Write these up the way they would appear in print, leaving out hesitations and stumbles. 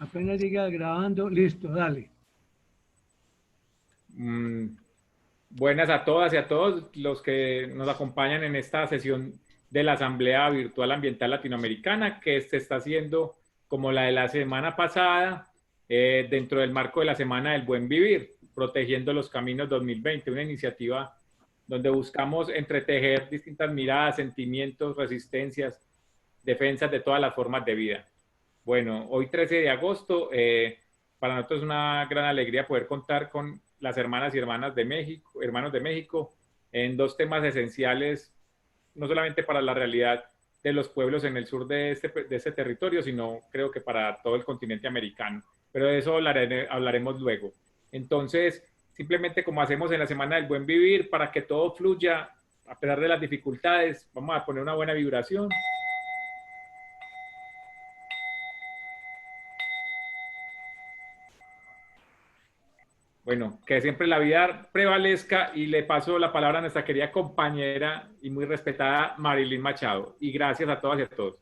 Apenas diga grabando, listo, dale. Buenas a todas y a todos los que nos acompañan en esta sesión de la Asamblea Virtual Ambiental Latinoamericana, que se está haciendo como la de la semana pasada, dentro del marco de la Semana del Buen Vivir, Protegiendo los Caminos 2020, una iniciativa donde buscamos entretejer distintas miradas, sentimientos, resistencias, defensas de todas las formas de vida. Bueno, hoy 13 de agosto, para nosotros es una gran alegría poder contar con las hermanas y hermanos de México, en dos temas esenciales, no solamente para la realidad de los pueblos en el sur de este territorio, sino creo que para todo el continente americano. Pero de eso hablaremos luego. Entonces, simplemente como hacemos en la Semana del Buen Vivir, para que todo fluya, a pesar de las dificultades, vamos a poner una buena vibración. Bueno, que siempre la vida prevalezca y le paso la palabra a nuestra querida compañera y muy respetada Marilyn Machado. Y gracias a todas y a todos.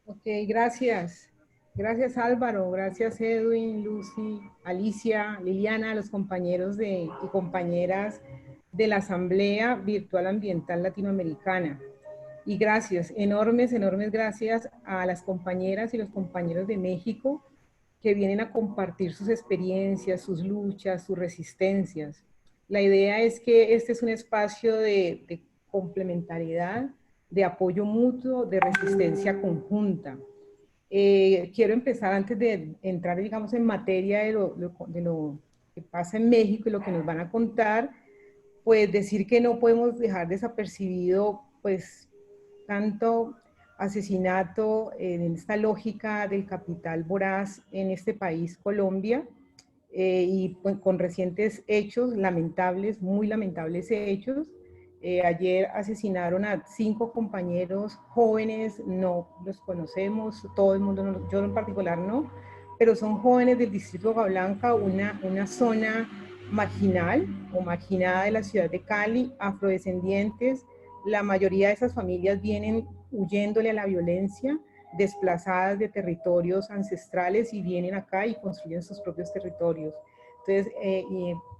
Ok, gracias. Gracias Álvaro, gracias Edwin, Lucy, Alicia, Liliana, los compañeros y compañeras de la Asamblea Virtual Ambiental Latinoamericana. Y gracias, enormes gracias a las compañeras y los compañeros de México que vienen a compartir sus experiencias, sus luchas, sus resistencias. La idea es que este es un espacio de complementariedad, de apoyo mutuo, de resistencia conjunta. Quiero empezar antes de entrar, digamos, en materia de lo que pasa en México y lo que nos van a contar, pues decir que no podemos dejar desapercibido, pues, tanto asesinato en esta lógica del capital voraz en este país, Colombia, y pues, con recientes hechos lamentables, muy lamentables hechos. Ayer asesinaron a 5 compañeros jóvenes, no los conocemos, todo el mundo, no, yo en particular no, pero son jóvenes del distrito de Blanca, una zona marginal o marginada de la ciudad de Cali, afrodescendientes. La mayoría de esas familias vienen huyéndole a la violencia, desplazadas de territorios ancestrales y vienen acá y construyen sus propios territorios. Entonces,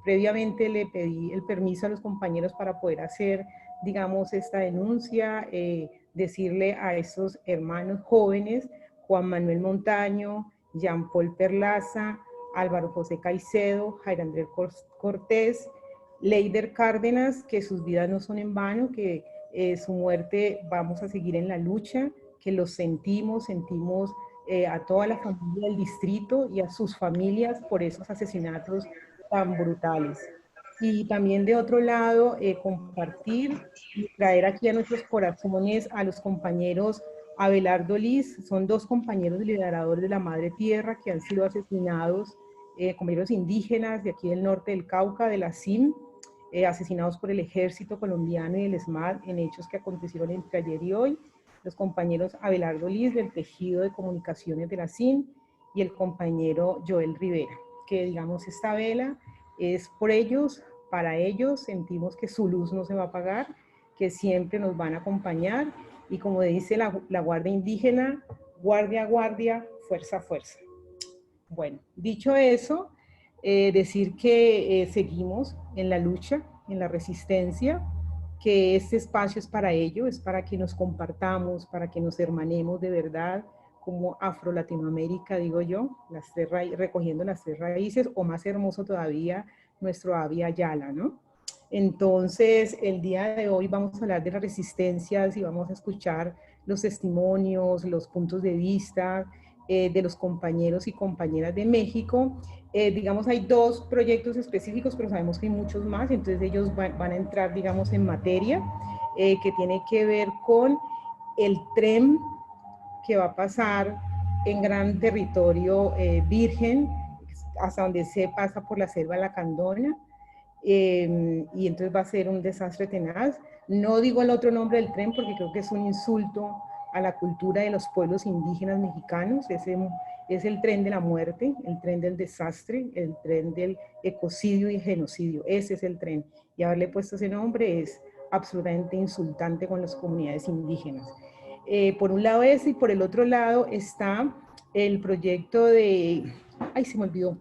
previamente le pedí el permiso a los compañeros para poder hacer, digamos, esta denuncia, decirle a esos hermanos jóvenes, Juan Manuel Montaño, Jean Paul Perlaza, Álvaro José Caicedo, Jair Andrés Cortés, Leider Cárdenas, que sus vidas no son en vano, que su muerte vamos a seguir en la lucha, que los sentimos a toda la familia del distrito y a sus familias por esos asesinatos tan brutales. Y también de otro lado, compartir y traer aquí a nuestros corazones a los compañeros Abelardo Liz, son 2 compañeros liberadores de la Madre Tierra que han sido asesinados, compañeros indígenas de aquí del norte del Cauca, de la CIM, asesinados por el ejército colombiano y el ESMAD en hechos que acontecieron entre ayer y hoy. Los compañeros Abelardo Liz del Tejido de Comunicaciones de la CIM y el compañero Joel Rivera, que digamos esta vela es por ellos, para ellos, sentimos que su luz no se va a apagar, que siempre nos van a acompañar y como dice la Guardia Indígena, guardia, guardia, fuerza, fuerza. Bueno, dicho eso, decir que seguimos en la lucha, en la resistencia, que este espacio es para ello, es para que nos compartamos, para que nos hermanemos de verdad, como Afro-Latinoamérica, digo yo, recogiendo las 3 raíces, o más hermoso todavía, nuestro Abya Yala, ¿no? Entonces, el día de hoy vamos a hablar de las resistencias y vamos a escuchar los testimonios, los puntos de vista de los compañeros y compañeras de México. Digamos, hay 2 proyectos específicos, pero sabemos que hay muchos más, entonces ellos van a entrar, digamos, en materia que tiene que ver con el tren que va a pasar en gran territorio virgen, hasta donde se pasa por la selva lacandona, y entonces va a ser un desastre tenaz. No digo el otro nombre del tren porque creo que es un insulto a la cultura de los pueblos indígenas mexicanos. Es el tren de la muerte, el tren del desastre, el tren del ecocidio y genocidio. Ese es el tren. Y haberle puesto ese nombre es absolutamente insultante con las comunidades indígenas. Por un lado ese, y por el otro lado está el proyecto de, ay, se me olvidó,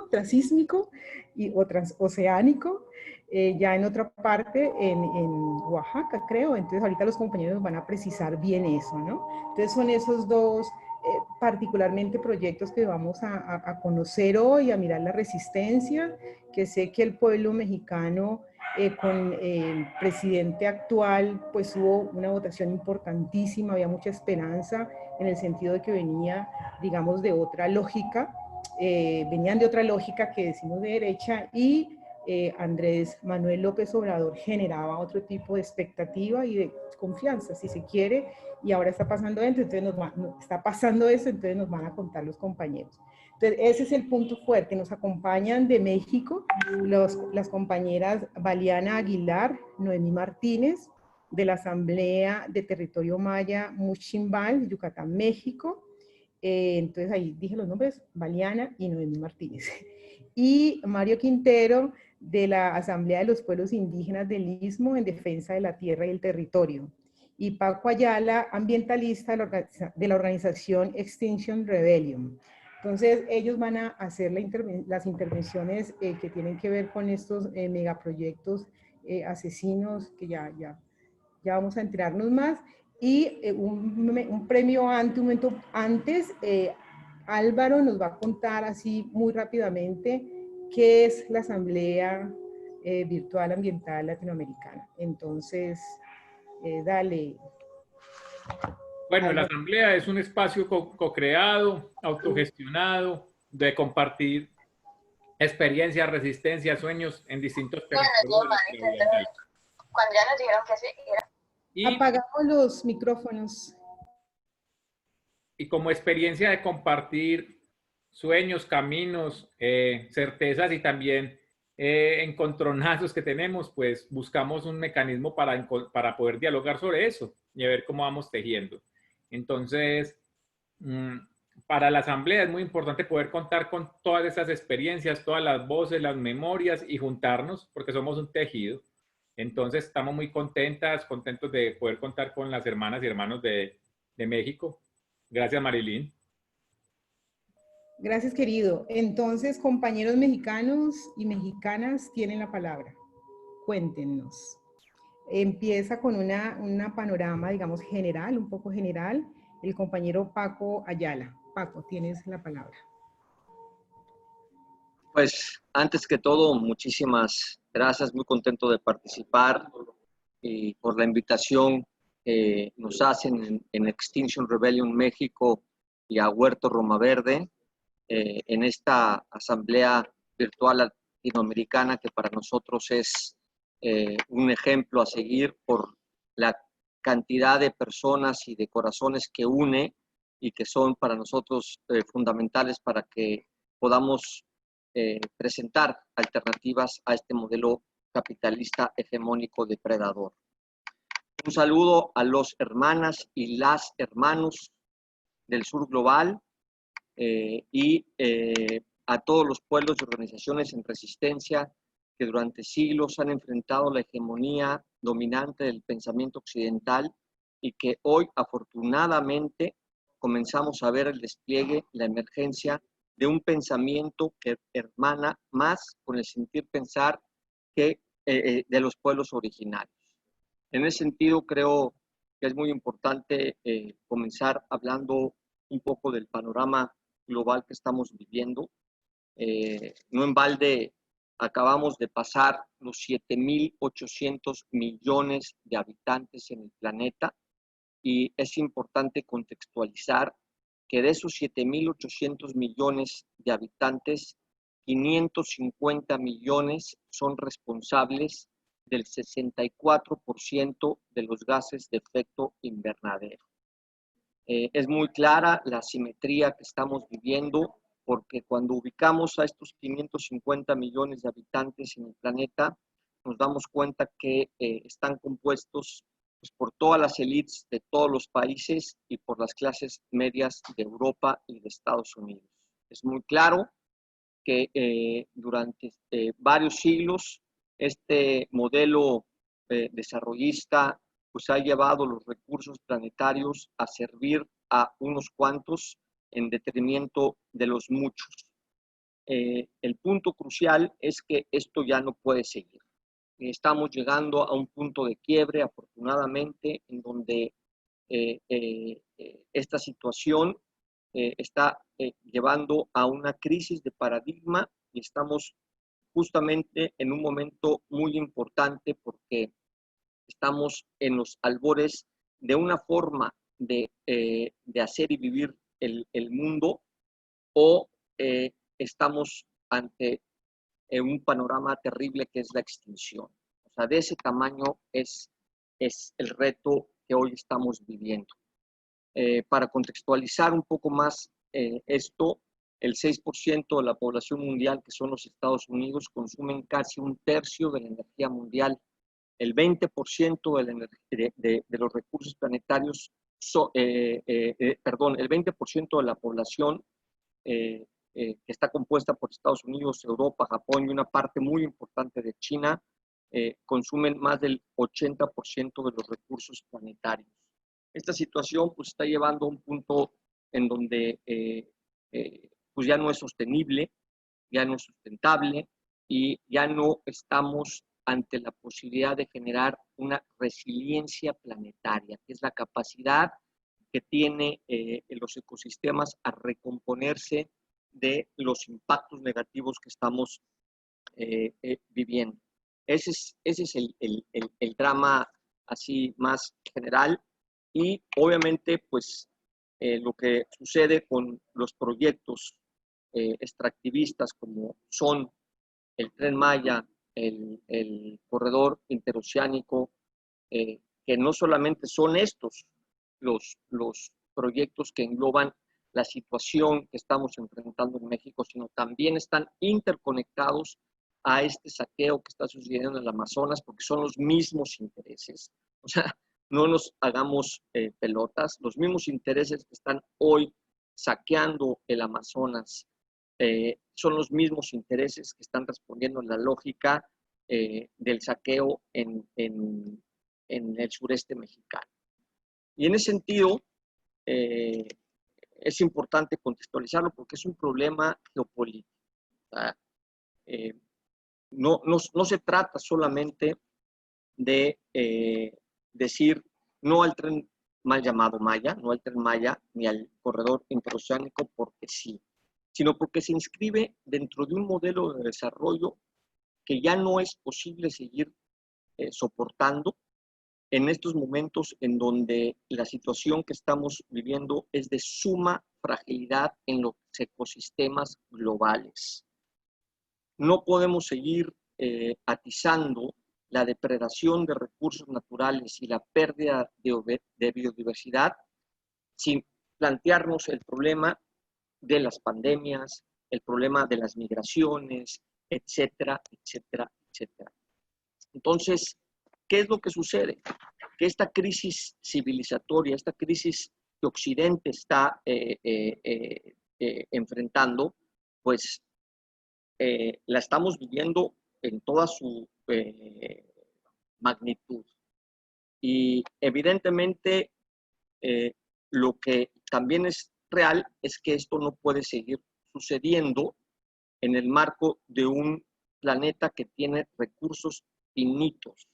transísmico o transoceánico, ya en otra parte, en Oaxaca, creo. Entonces, ahorita los compañeros van a precisar bien eso, ¿no? Entonces, son esos dos, particularmente proyectos que vamos a conocer hoy, a mirar la resistencia, que sé que el pueblo mexicano, con el presidente actual, pues hubo una votación importantísima, había mucha esperanza en el sentido de que venía, digamos, de otra lógica, venían de otra lógica que decimos de derecha, y Andrés Manuel López Obrador generaba otro tipo de expectativa y de confianza, si se quiere, y ahora está pasando esto, entonces está pasando eso, entonces nos van a contar los compañeros. Entonces, ese es el punto fuerte. Nos acompañan de México las compañeras Valiana Aguilar, Noemí Martínez, de la Asamblea de Territorio Maya Muchimbal, Yucatán, México. Entonces ahí dije los nombres, Valiana y Noemí Martínez. Y Mario Quintero, de la Asamblea de los Pueblos Indígenas del Istmo en defensa de la tierra y el territorio. Y Paco Ayala, ambientalista de la organización Extinction Rebellion. Entonces, ellos van a hacer las intervenciones que tienen que ver con estos megaproyectos asesinos, que ya vamos a enterarnos más. Y un premio un momento antes, Álvaro nos va a contar así muy rápidamente qué es la Asamblea Virtual Ambiental Latinoamericana. Entonces, dale. Bueno, la Álvaro. Asamblea es un espacio co-creado, autogestionado, de compartir experiencias, resistencias, sueños en distintos territorios. Cuando ya nos dijeron que sí, era. Apagamos los micrófonos. Y como experiencia de compartir sueños, caminos, certezas y también encontronazos que tenemos, pues buscamos un mecanismo para poder dialogar sobre eso y a ver cómo vamos tejiendo. Entonces, para la Asamblea es muy importante poder contar con todas esas experiencias, todas las voces, las memorias y juntarnos, porque somos un tejido. Entonces, estamos muy contentos de poder contar con las hermanas y hermanos de México. Gracias, Marilyn. Gracias, querido. Entonces, compañeros mexicanos y mexicanas tienen la palabra. Cuéntenos. Empieza con una panorama, digamos, general, un poco general, el compañero Paco Ayala. Paco, tienes la palabra. Pues, antes que todo, muchísimas gracias, muy contento de participar y por la invitación que nos hacen en Extinction Rebellion México y a Huerto Roma Verde en esta asamblea virtual latinoamericana que para nosotros es un ejemplo a seguir por la cantidad de personas y de corazones que une y que son para nosotros fundamentales para que podamos presentar alternativas a este modelo capitalista hegemónico depredador. Un saludo a los hermanas y las hermanos del sur global y a todos los pueblos y organizaciones en resistencia que durante siglos han enfrentado la hegemonía dominante del pensamiento occidental y que hoy afortunadamente comenzamos a ver el despliegue, la emergencia de un pensamiento que hermana más con el sentir pensar que de los pueblos originarios. En ese sentido, creo que es muy importante comenzar hablando un poco del panorama global que estamos viviendo. No en balde acabamos de pasar los 7.800 millones de habitantes en el planeta y es importante contextualizar que de esos 7.800 millones de habitantes, 550 millones son responsables del 64% de los gases de efecto invernadero. Es muy clara la asimetría que estamos viviendo porque cuando ubicamos a estos 550 millones de habitantes en el planeta, nos damos cuenta que están compuestos pues, por todas las élites de todos los países y por las clases medias de Europa y de Estados Unidos. Es muy claro que durante varios siglos este modelo desarrollista pues ha llevado los recursos planetarios a servir a unos cuantos en detrimento de los muchos. El punto crucial es que esto ya no puede seguir. Estamos llegando a un punto de quiebre, afortunadamente, en donde esta situación está llevando a una crisis de paradigma y estamos justamente en un momento muy importante porque estamos en los albores de una forma de hacer y vivir el mundo o estamos ante un panorama terrible que es la extinción. O sea, de ese tamaño es el reto que hoy estamos viviendo. Para contextualizar un poco más esto, el 6% de la población mundial, que son los Estados Unidos, consumen casi un tercio de la energía mundial. El 20% de los recursos planetarios, el 20% de la población que está compuesta por Estados Unidos, Europa, Japón y una parte muy importante de China, consumen más del 80% de los recursos planetarios. Esta situación pues está llevando a un punto en donde pues ya no es sostenible, ya no es sustentable y ya no estamos ante la posibilidad de generar una resiliencia planetaria, que es la capacidad que tiene los ecosistemas a recomponerse de los impactos negativos que estamos viviendo. Ese es el drama así más general y obviamente pues lo que sucede con los proyectos extractivistas como son el Tren Maya, el corredor interoceánico, que no solamente son estos los proyectos que engloban la situación que estamos enfrentando en México, sino también están interconectados a este saqueo que está sucediendo en el Amazonas, porque son los mismos intereses. O sea, no nos hagamos pelotas, los mismos intereses que están hoy saqueando el Amazonas son los mismos intereses que están respondiendo a la lógica del saqueo en el sureste mexicano. Y en ese sentido, es importante contextualizarlo porque es un problema geopolítico. O sea, no se trata solamente de decir no al tren mal llamado Maya, no al tren Maya ni al corredor interoceánico porque sí, sino porque se inscribe dentro de un modelo de desarrollo que ya no es posible seguir soportando en estos momentos en donde la situación que estamos viviendo es de suma fragilidad en los ecosistemas globales. No podemos seguir atizando la depredación de recursos naturales y la pérdida de biodiversidad sin plantearnos el problema de las pandemias, el problema de las migraciones, etcétera, etcétera, etcétera. Entonces, ¿qué es lo que sucede? Que esta crisis civilizatoria, esta crisis que Occidente está enfrentando, pues la estamos viviendo en toda su magnitud. Y evidentemente lo que también es real es que esto no puede seguir sucediendo en el marco de un planeta que tiene recursos finitos.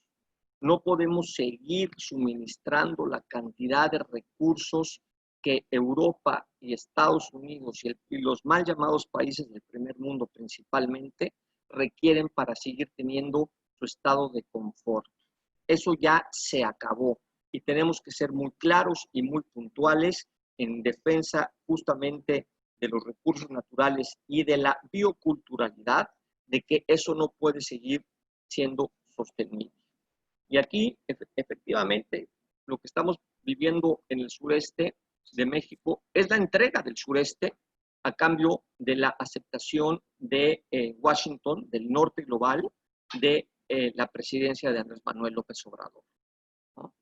No podemos seguir suministrando la cantidad de recursos que Europa y Estados Unidos y los mal llamados países del primer mundo principalmente requieren para seguir teniendo su estado de confort. Eso ya se acabó y tenemos que ser muy claros y muy puntuales en defensa justamente de los recursos naturales y de la bioculturalidad, de que eso no puede seguir siendo sostenible. Y aquí, efectivamente, lo que estamos viviendo en el sureste de México es la entrega del sureste a cambio de la aceptación de Washington, del norte global, de la presidencia de Andrés Manuel López Obrador, ¿no?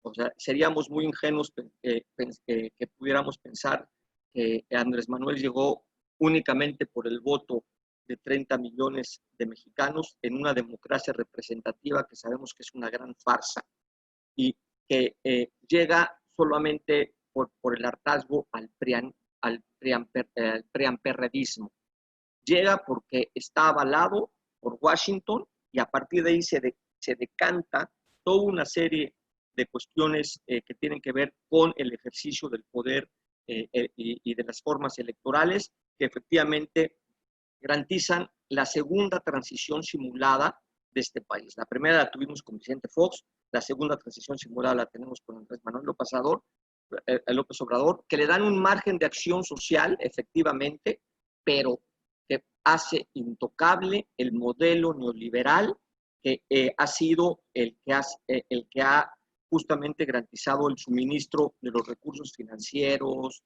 O sea, seríamos muy ingenuos que pudiéramos pensar que Andrés Manuel llegó únicamente por el voto de 30 millones de mexicanos en una democracia representativa que sabemos que es una gran farsa y que llega solamente por el hartazgo al preamperredismo. Llega porque está avalado por Washington y a partir de ahí se decanta toda una serie de cuestiones que tienen que ver con el ejercicio del poder y de las formas electorales que efectivamente garantizan la segunda transición simulada de este país. La primera la tuvimos con Vicente Fox, la segunda transición simulada la tenemos con Andrés Manuel López Obrador, que le dan un margen de acción social, efectivamente, pero que hace intocable el modelo neoliberal que ha sido el que ha justamente garantizado el suministro de los recursos financieros,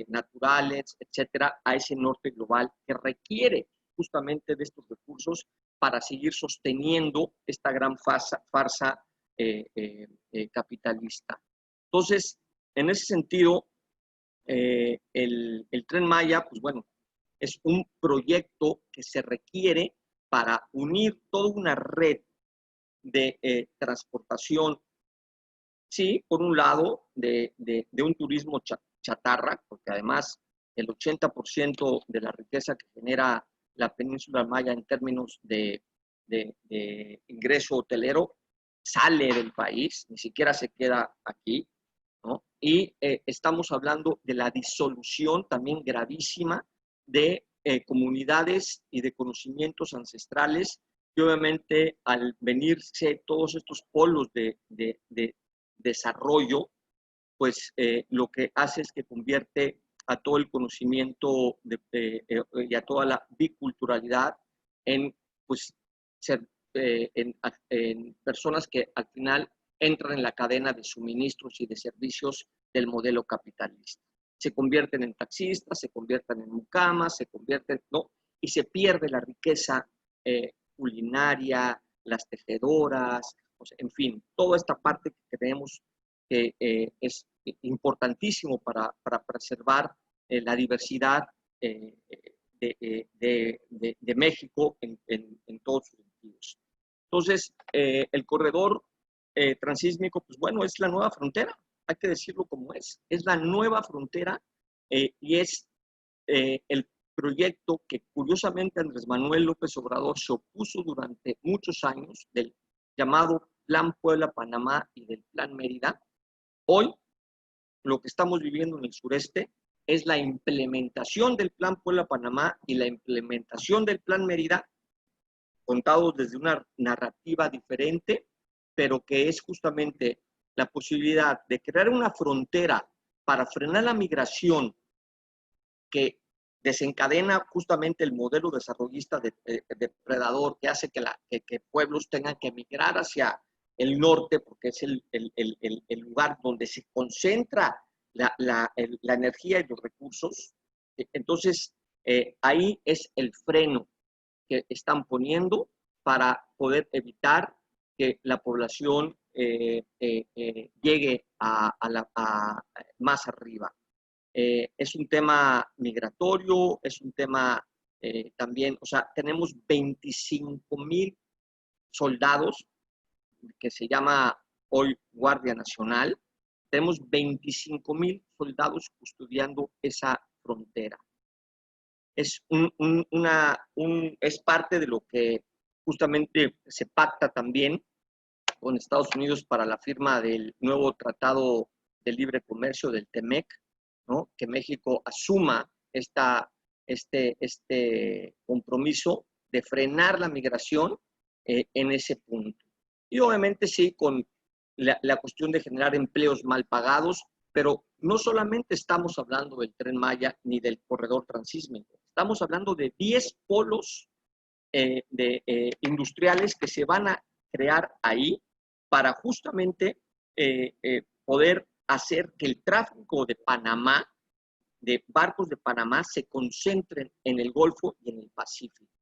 naturales, etcétera, a ese norte global que requiere justamente de estos recursos para seguir sosteniendo esta gran farsa capitalista. Entonces, en ese sentido, el Tren Maya, pues bueno, es un proyecto que se requiere para unir toda una red de transportación, sí, por un lado, de un turismo chatarra, porque además el 80% de la riqueza que genera la península maya en términos de ingreso hotelero sale del país, ni siquiera se queda aquí, ¿no? Y estamos hablando de la disolución también gravísima de comunidades y de conocimientos ancestrales que obviamente al venirse todos estos polos de desarrollo, pues lo que hace es que convierte a todo el conocimiento y a toda la biculturalidad en, pues, en personas que al final entran en la cadena de suministros y de servicios del modelo capitalista. Se convierten en taxistas, se convierten en mucamas, se convierten, ¿no? Y se pierde la riqueza culinaria, las tejedoras, o sea, en fin, toda esta parte que creemos que es importantísimo para preservar la diversidad de México en todos sus sentidos. Entonces, el corredor transísmico, pues bueno, es la nueva frontera, hay que decirlo como es la nueva frontera y es el proyecto que curiosamente Andrés Manuel López Obrador se opuso durante muchos años del llamado Plan Puebla-Panamá y del Plan Mérida. Hoy, lo que estamos viviendo en el sureste es la implementación del Plan Puebla-Panamá y la implementación del Plan Mérida, contados desde una narrativa diferente, pero que es justamente la posibilidad de crear una frontera para frenar la migración que desencadena justamente el modelo desarrollista depredador que hace que pueblos tengan que migrar hacia el norte porque es el lugar donde se concentra la energía y los recursos. Entonces, ahí es el freno que están poniendo para poder evitar que la población llegue a más arriba. Es un tema migratorio, es un tema también, o sea, tenemos 25,000 soldados, que se llama hoy Guardia Nacional, tenemos 25,000 soldados custodiando esa frontera. Es, es parte de lo que justamente se pacta también con Estados Unidos para la firma del nuevo Tratado de Libre Comercio del TEMEC, ¿no? Que México asuma este compromiso de frenar la migración en ese punto. Y obviamente sí, con la cuestión de generar empleos mal pagados, pero no solamente estamos hablando del Tren Maya ni del corredor transísmico, estamos hablando de 10 polos industriales que se van a crear ahí para justamente poder hacer que el tráfico de Panamá, de barcos de Panamá, se concentren en el Golfo y en el Pacífico.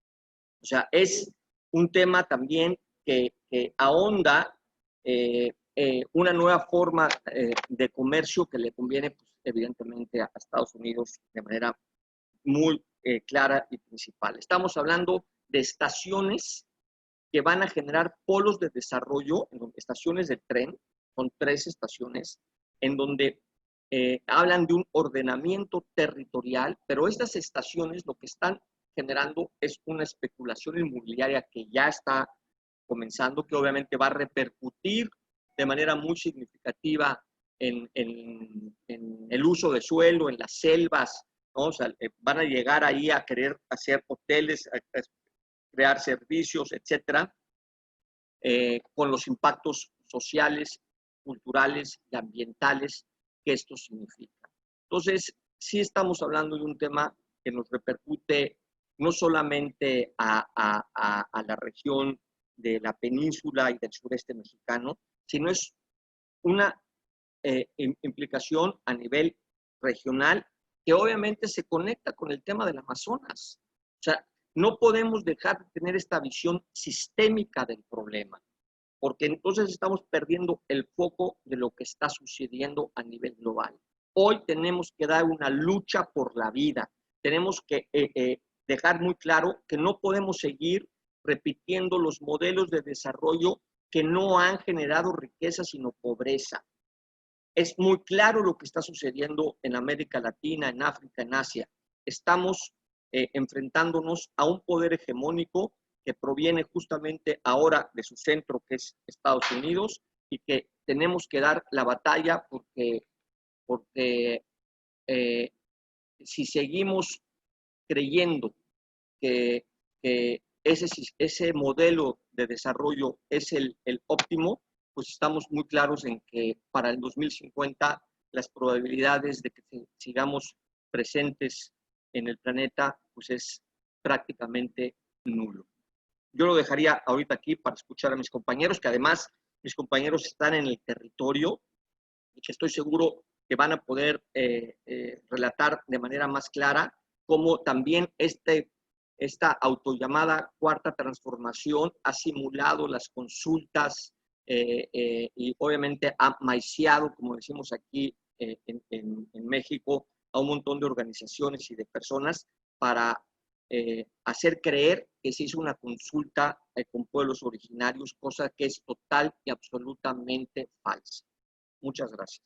O sea, es un tema también que ahonda una nueva forma de comercio que le conviene, pues, evidentemente, a Estados Unidos de manera muy clara y principal. Estamos hablando de estaciones que van a generar polos de desarrollo, estaciones de tren, son 3 estaciones, en donde hablan de un ordenamiento territorial, pero estas estaciones lo que están generando es una especulación inmobiliaria que ya está comenzando, que obviamente va a repercutir de manera muy significativa en el uso de suelo, en las selvas, ¿no? O sea, van a llegar ahí a querer hacer hoteles, a crear servicios, etcétera, con los impactos sociales, culturales y ambientales que esto significa. Entonces, sí estamos hablando de un tema que nos repercute no solamente a la región de la península y del sureste mexicano, sino es una implicación a nivel regional que obviamente se conecta con el tema del Amazonas. O sea, no podemos dejar de tener esta visión sistémica del problema, porque entonces estamos perdiendo el foco de lo que está sucediendo a nivel global. Hoy tenemos que dar una lucha por la vida. Tenemos que dejar muy claro que no podemos seguir repitiendo los modelos de desarrollo que no han generado riqueza, sino pobreza. Es muy claro lo que está sucediendo en América Latina, en África, en Asia. Estamos enfrentándonos a un poder hegemónico que proviene justamente ahora de su centro, que es Estados Unidos, y que tenemos que dar la batalla porque si seguimos creyendo que ese modelo de desarrollo es el óptimo, pues estamos muy claros en que para el 2050 las probabilidades de que sigamos presentes en el planeta pues es prácticamente nulo. Yo lo dejaría ahorita aquí para escuchar a mis compañeros, que además mis compañeros están en el territorio y que estoy seguro que van a poder relatar de manera más clara cómo también esta autollamada cuarta transformación ha simulado las consultas y obviamente ha maiciado, como decimos aquí en México, a un montón de organizaciones y de personas para hacer creer que se hizo una consulta con pueblos originarios, cosa que es total y absolutamente falsa. Muchas gracias.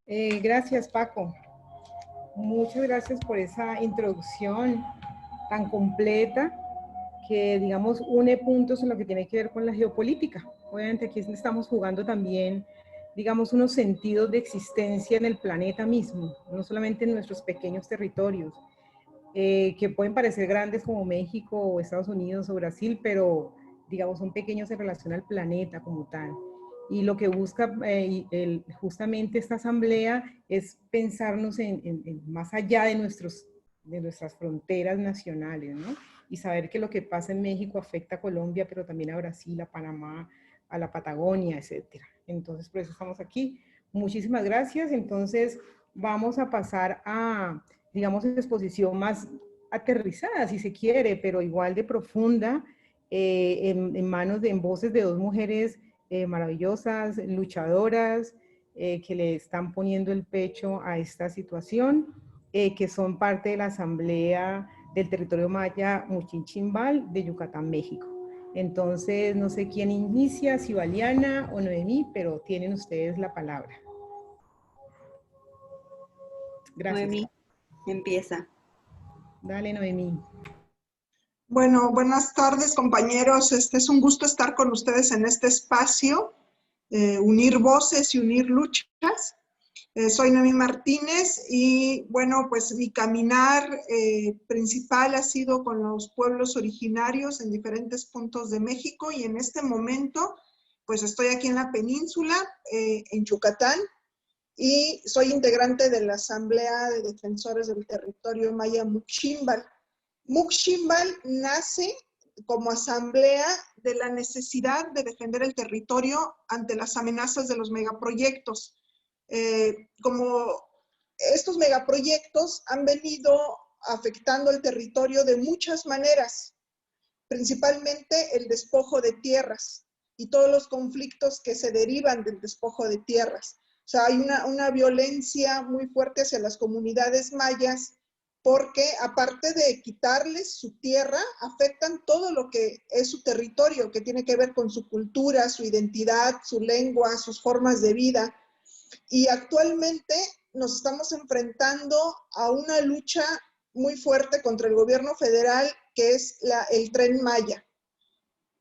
Gracias, Paco. Muchas gracias por esa introducción tan completa que, digamos, une puntos en lo que tiene que ver con la geopolítica. Obviamente aquí estamos jugando también, digamos, unos sentidos de existencia en el planeta mismo, no solamente en nuestros pequeños territorios, que pueden parecer grandes como México o Estados Unidos o Brasil, pero, digamos, son pequeños en relación al planeta como tal. Y lo que busca justamente esta asamblea es pensarnos en más allá de nuestras fronteras nacionales, ¿no? Y saber que lo que pasa en México afecta a Colombia, pero también a Brasil, a Panamá, a la Patagonia, etcétera. Entonces, por eso estamos aquí. Muchísimas gracias. Entonces, vamos a pasar a, digamos, una exposición más aterrizada, si se quiere, pero igual de profunda, en voces de dos mujeres maravillosas, luchadoras, que le están poniendo el pecho a esta situación, que son parte de la Asamblea del Territorio Maya Muchinchimbal de Yucatán, México. Entonces, no sé quién inicia, si Valiana o Noemí, pero tienen ustedes la palabra. Gracias. Noemí, empieza. Dale, Noemí. Bueno, buenas tardes, compañeros. Es un gusto estar con ustedes en este espacio, unir voces y unir luchas. Soy Noemí Martínez y, bueno, pues mi caminar principal ha sido con los pueblos originarios en diferentes puntos de México y en este momento, pues estoy aquí en la península, en Yucatán, y soy integrante de la Asamblea de Defensores del Territorio Maya Muximbal. Muximbal nace como asamblea de la necesidad de defender el territorio ante las amenazas de los megaproyectos. Como estos megaproyectos han venido afectando el territorio de muchas maneras, principalmente el despojo de tierras y todos los conflictos que se derivan del despojo de tierras. O sea, hay una violencia muy fuerte hacia las comunidades mayas, porque aparte de quitarles su tierra, afectan todo lo que es su territorio, que tiene que ver con su cultura, su identidad, su lengua, sus formas de vida. Y actualmente nos estamos enfrentando a una lucha muy fuerte contra el gobierno federal, que es el Tren Maya.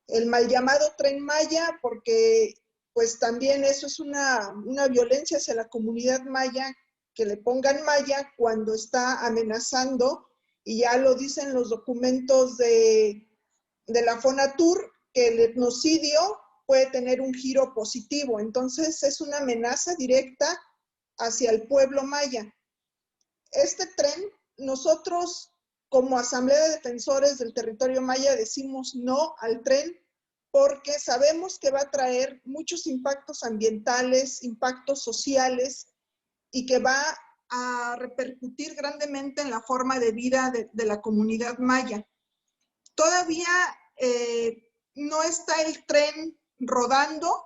El mal llamado Tren Maya, porque pues también eso es una violencia hacia la comunidad maya, que le pongan maya cuando está amenazando, y ya lo dicen los documentos de la Fonatur, que el etnocidio puede tener un giro positivo. Entonces es una amenaza directa hacia el pueblo maya. Este tren, nosotros como Asamblea de Defensores del Territorio Maya decimos no al tren, porque sabemos que va a traer muchos impactos ambientales, impactos sociales, y que va a repercutir grandemente en la forma de vida de la comunidad maya. Todavía no está el tren rodando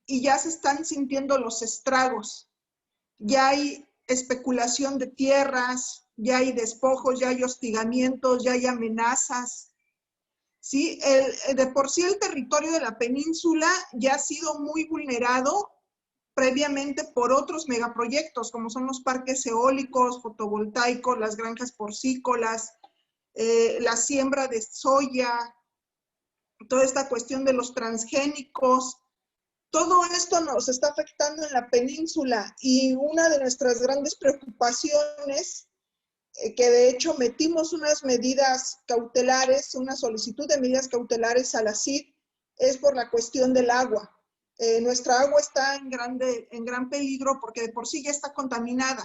y ya se están sintiendo los estragos. Ya hay especulación de tierras, ya hay despojos, ya hay hostigamientos, ya hay amenazas. ¿Sí? De por sí el territorio de la península ya ha sido muy vulnerado previamente por otros megaproyectos, como son los parques eólicos, fotovoltaicos, las granjas porcícolas, la siembra de soya, toda esta cuestión de los transgénicos. Todo esto nos está afectando en la península, y una de nuestras grandes preocupaciones, que de hecho metimos unas medidas cautelares, una solicitud de medidas cautelares a la CID, es por la cuestión del agua. Nuestra agua está en gran peligro porque de por sí ya está contaminada.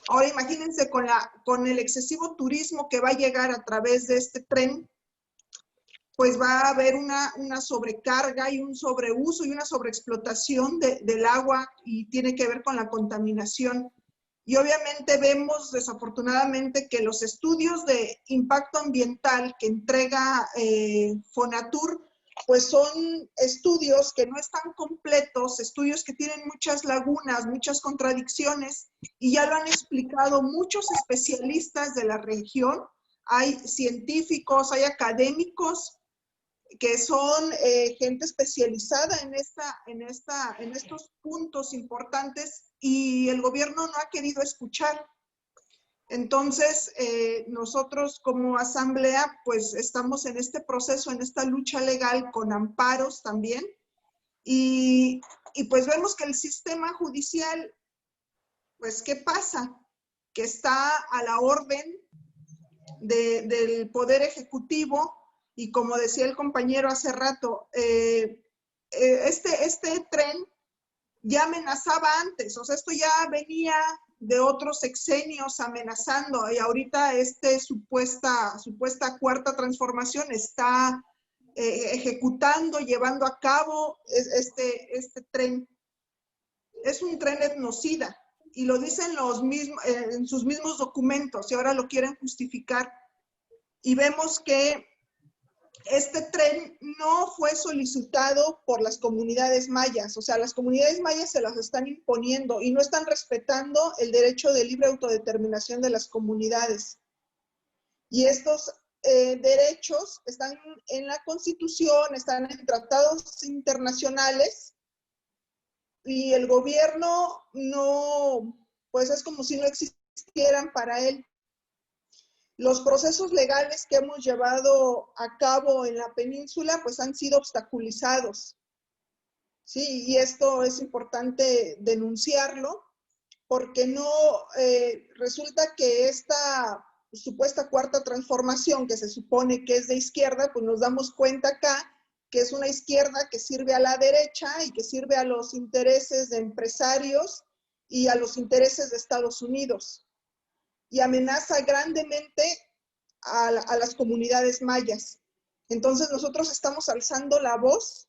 Ahora imagínense con el excesivo turismo que va a llegar a través de este tren, pues va a haber una sobrecarga y un sobreuso y una sobreexplotación del agua, y tiene que ver con la contaminación. Y obviamente vemos desafortunadamente que los estudios de impacto ambiental que entrega Fonatur, pues son estudios que no están completos, estudios que tienen muchas lagunas, muchas contradicciones, y ya lo han explicado muchos especialistas de la región. Hay científicos, hay académicos que son gente especializada en estos puntos importantes, y el gobierno no ha querido escuchar. Entonces, nosotros como asamblea, pues estamos en este proceso, en esta lucha legal con amparos también, y pues vemos que el sistema judicial, pues ¿qué pasa? Que está a la orden del Poder Ejecutivo, y como decía el compañero hace rato, este tren ya amenazaba antes, o sea, esto ya venía de otros sexenios amenazando, y ahorita supuesta cuarta transformación está ejecutando, llevando a cabo este tren. Es un tren etnocida, y lo dicen en sus mismos documentos, y ahora lo quieren justificar. Y vemos que este tren no fue solicitado por las comunidades mayas, o sea, las comunidades mayas se las están imponiendo y no están respetando el derecho de libre autodeterminación de las comunidades. Y estos derechos están en la Constitución, están en tratados internacionales, y el gobierno no, pues es como si no existieran para él. Los procesos legales que hemos llevado a cabo en la península pues han sido obstaculizados. Sí, y esto es importante denunciarlo, porque no resulta que esta supuesta cuarta transformación, que se supone que es de izquierda, pues nos damos cuenta acá que es una izquierda que sirve a la derecha y que sirve a los intereses de empresarios y a los intereses de Estados Unidos, y amenaza grandemente a las comunidades mayas. Entonces nosotros estamos alzando la voz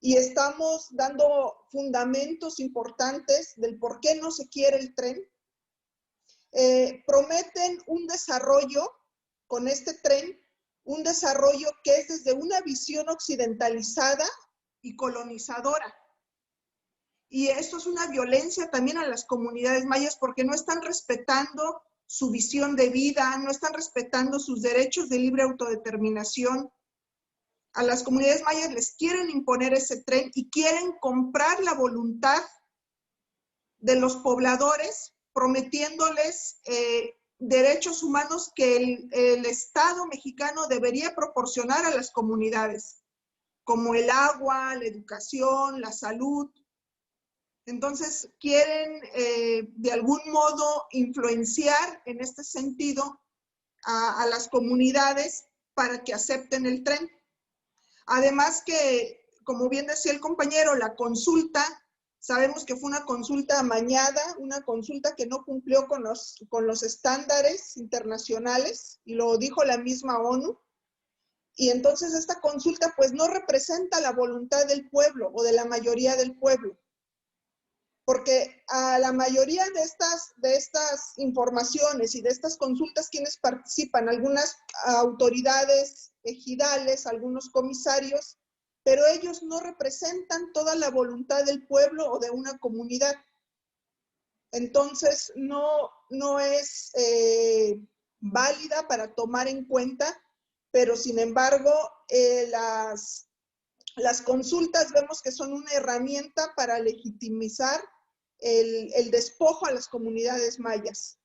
y estamos dando fundamentos importantes del por qué no se quiere el tren. Prometen un desarrollo con este tren, un desarrollo que es desde una visión occidentalizada y colonizadora. Y esto es una violencia también a las comunidades mayas, porque no están respetando su visión de vida, no están respetando sus derechos de libre autodeterminación. A las comunidades mayas les quieren imponer ese tren y quieren comprar la voluntad de los pobladores, prometiéndoles derechos humanos que el Estado mexicano debería proporcionar a las comunidades, como el agua, la educación, la salud. Entonces, quieren de algún modo influenciar en este sentido a las comunidades para que acepten el tren. Además que, como bien decía el compañero, la consulta, sabemos que fue una consulta amañada, una consulta que no cumplió con los estándares internacionales, y lo dijo la misma ONU. Y entonces esta consulta pues no representa la voluntad del pueblo o de la mayoría del pueblo. Porque a la mayoría de estas informaciones y de estas consultas, ¿quiénes participan? Algunas autoridades ejidales, algunos comisarios, pero ellos no representan toda la voluntad del pueblo o de una comunidad. Entonces, no es válida para tomar en cuenta, pero sin embargo, las consultas vemos que son una herramienta para legitimizar el despojo a las comunidades mayas.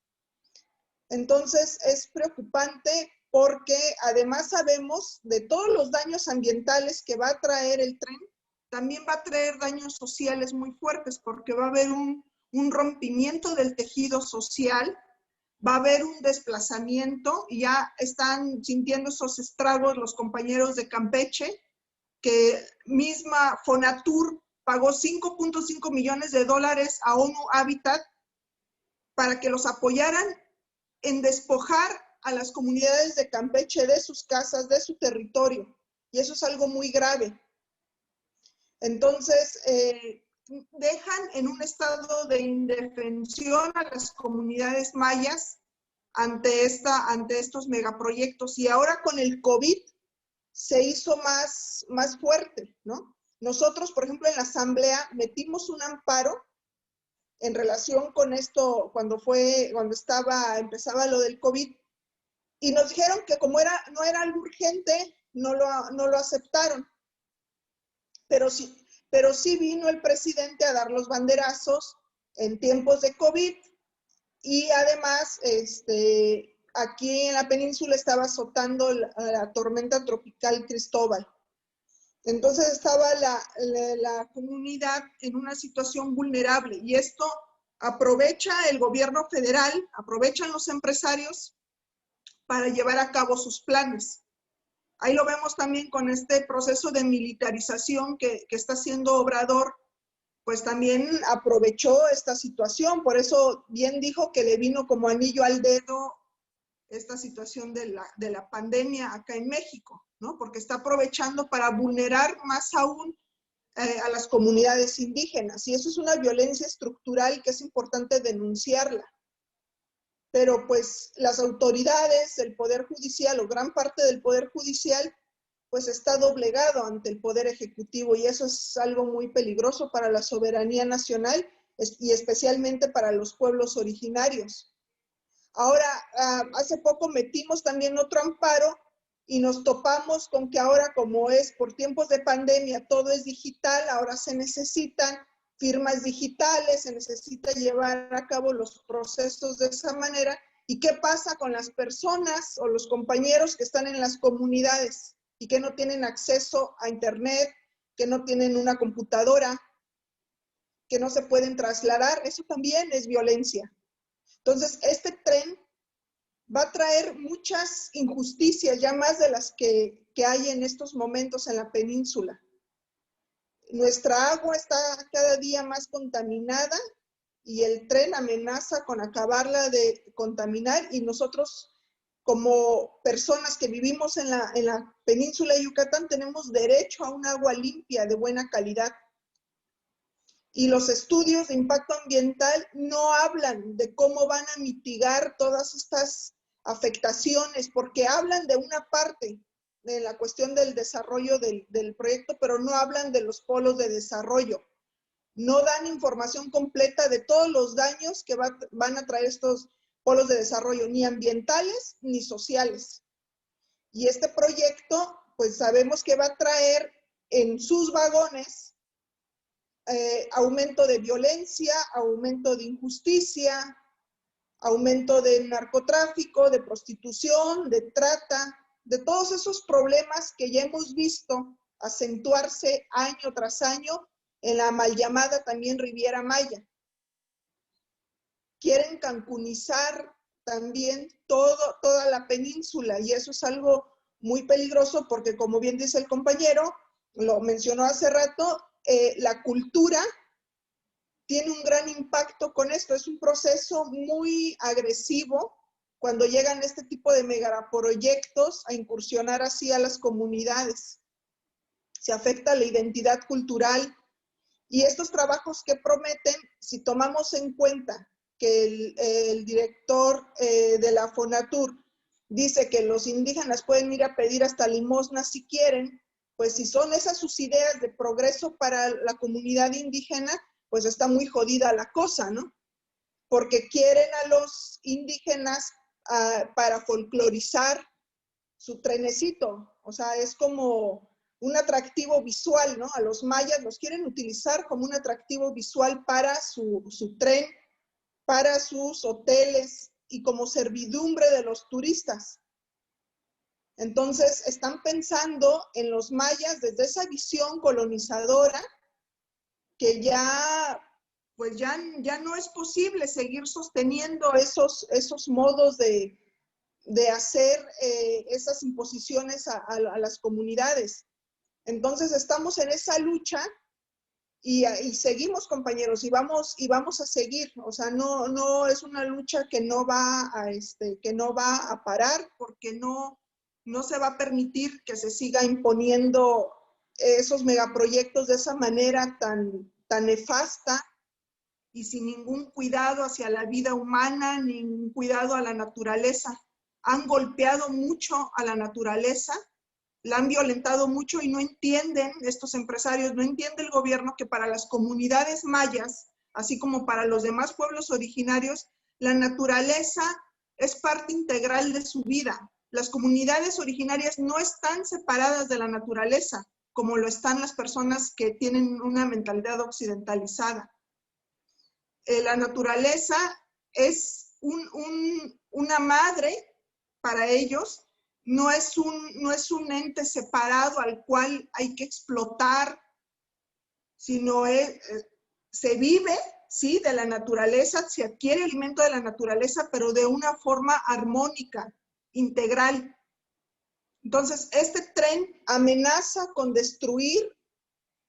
Entonces, es preocupante porque además sabemos de todos los daños ambientales que va a traer el tren, también va a traer daños sociales muy fuertes, porque va a haber un rompimiento del tejido social, va a haber un desplazamiento, y ya están sintiendo esos estragos los compañeros de Campeche, que misma Fonatur pagó $5.5 millones a ONU Habitat para que los apoyaran en despojar a las comunidades de Campeche de sus casas, de su territorio. Y eso es algo muy grave. Entonces, dejan en un estado de indefensión a las comunidades mayas ante estos megaproyectos. Y ahora con el COVID se hizo más fuerte, ¿no? Nosotros, por ejemplo, en la Asamblea metimos un amparo en relación con esto cuando empezaba lo del COVID, y nos dijeron que como no era algo urgente, no lo aceptaron. Pero sí vino el presidente a dar los banderazos en tiempos de COVID, y además aquí en la península estaba azotando la tormenta tropical Cristóbal. Entonces estaba la comunidad en una situación vulnerable, y esto aprovecha el gobierno federal, aprovechan los empresarios para llevar a cabo sus planes. Ahí lo vemos también con este proceso de militarización que está haciendo Obrador, pues también aprovechó esta situación. Por eso bien dijo que le vino como anillo al dedo esta situación de la pandemia acá en México, ¿no? Porque está aprovechando para vulnerar más aún a las comunidades indígenas. Y eso es una violencia estructural que es importante denunciarla. Pero pues las autoridades, el Poder Judicial o gran parte del Poder Judicial, pues está doblegado ante el Poder Ejecutivo, y eso es algo muy peligroso para la soberanía nacional y especialmente para los pueblos originarios. Ahora, hace poco metimos también otro amparo y nos topamos con que ahora, como es por tiempos de pandemia, todo es digital, ahora se necesitan firmas digitales, se necesita llevar a cabo los procesos de esa manera. ¿Y qué pasa con las personas o los compañeros que están en las comunidades y que no tienen acceso a internet, que no tienen una computadora, que no se pueden trasladar? Eso también es violencia. Entonces, este tren va a traer muchas injusticias, ya más de las que hay en estos momentos en la península. Nuestra agua está cada día más contaminada y el tren amenaza con acabarla de contaminar, y nosotros, como personas que vivimos en la península de Yucatán, tenemos derecho a un agua limpia de buena calidad. Y los estudios de impacto ambiental no hablan de cómo van a mitigar todas estas afectaciones, porque hablan de una parte de la cuestión del desarrollo del proyecto, pero no hablan de los polos de desarrollo. No dan información completa de todos los daños que van a traer estos polos de desarrollo, ni ambientales ni sociales. Y este proyecto, pues sabemos que va a traer en sus vagones aumento de violencia, aumento de injusticia, aumento del narcotráfico, de prostitución, de trata, de todos esos problemas que ya hemos visto acentuarse año tras año en la mal llamada también Riviera Maya. Quieren cancunizar también toda la península y eso es algo muy peligroso porque, como bien dice el compañero, lo mencionó hace rato, la cultura tiene un gran impacto con esto. Es un proceso muy agresivo cuando llegan este tipo de megaproyectos a incursionar así a las comunidades. Se afecta la identidad cultural y estos trabajos que prometen, si tomamos en cuenta que el director de la Fonatur dice que los indígenas pueden ir a pedir hasta limosna si quieren, pues si son esas sus ideas de progreso para la comunidad indígena, pues está muy jodida la cosa, ¿no? Porque quieren a los indígenas para folclorizar su trenecito, o sea, es como un atractivo visual, ¿no? A los mayas los quieren utilizar como un atractivo visual para su tren, para sus hoteles y como servidumbre de los turistas. Entonces, están pensando en los mayas desde esa visión colonizadora que pues ya no es posible seguir sosteniendo esos modos de hacer esas imposiciones a las comunidades. Entonces, estamos en esa lucha y seguimos, compañeros, y vamos a seguir. O sea, no es una lucha que no va a parar, porque no se va a permitir que se siga imponiendo esos megaproyectos de esa manera tan nefasta y sin ningún cuidado hacia la vida humana, ningún cuidado a la naturaleza. Han golpeado mucho a la naturaleza, la han violentado mucho y no entienden, estos empresarios, no entiende el gobierno que para las comunidades mayas, así como para los demás pueblos originarios, la naturaleza es parte integral de su vida. Las comunidades originarias no están separadas de la naturaleza, como lo están las personas que tienen una mentalidad occidentalizada. La naturaleza es una madre para ellos, no es un ente separado al cual hay que explotar, sino se vive, sí, de la naturaleza, se adquiere alimento de la naturaleza, pero de una forma armónica, integral. Entonces, este tren amenaza con destruir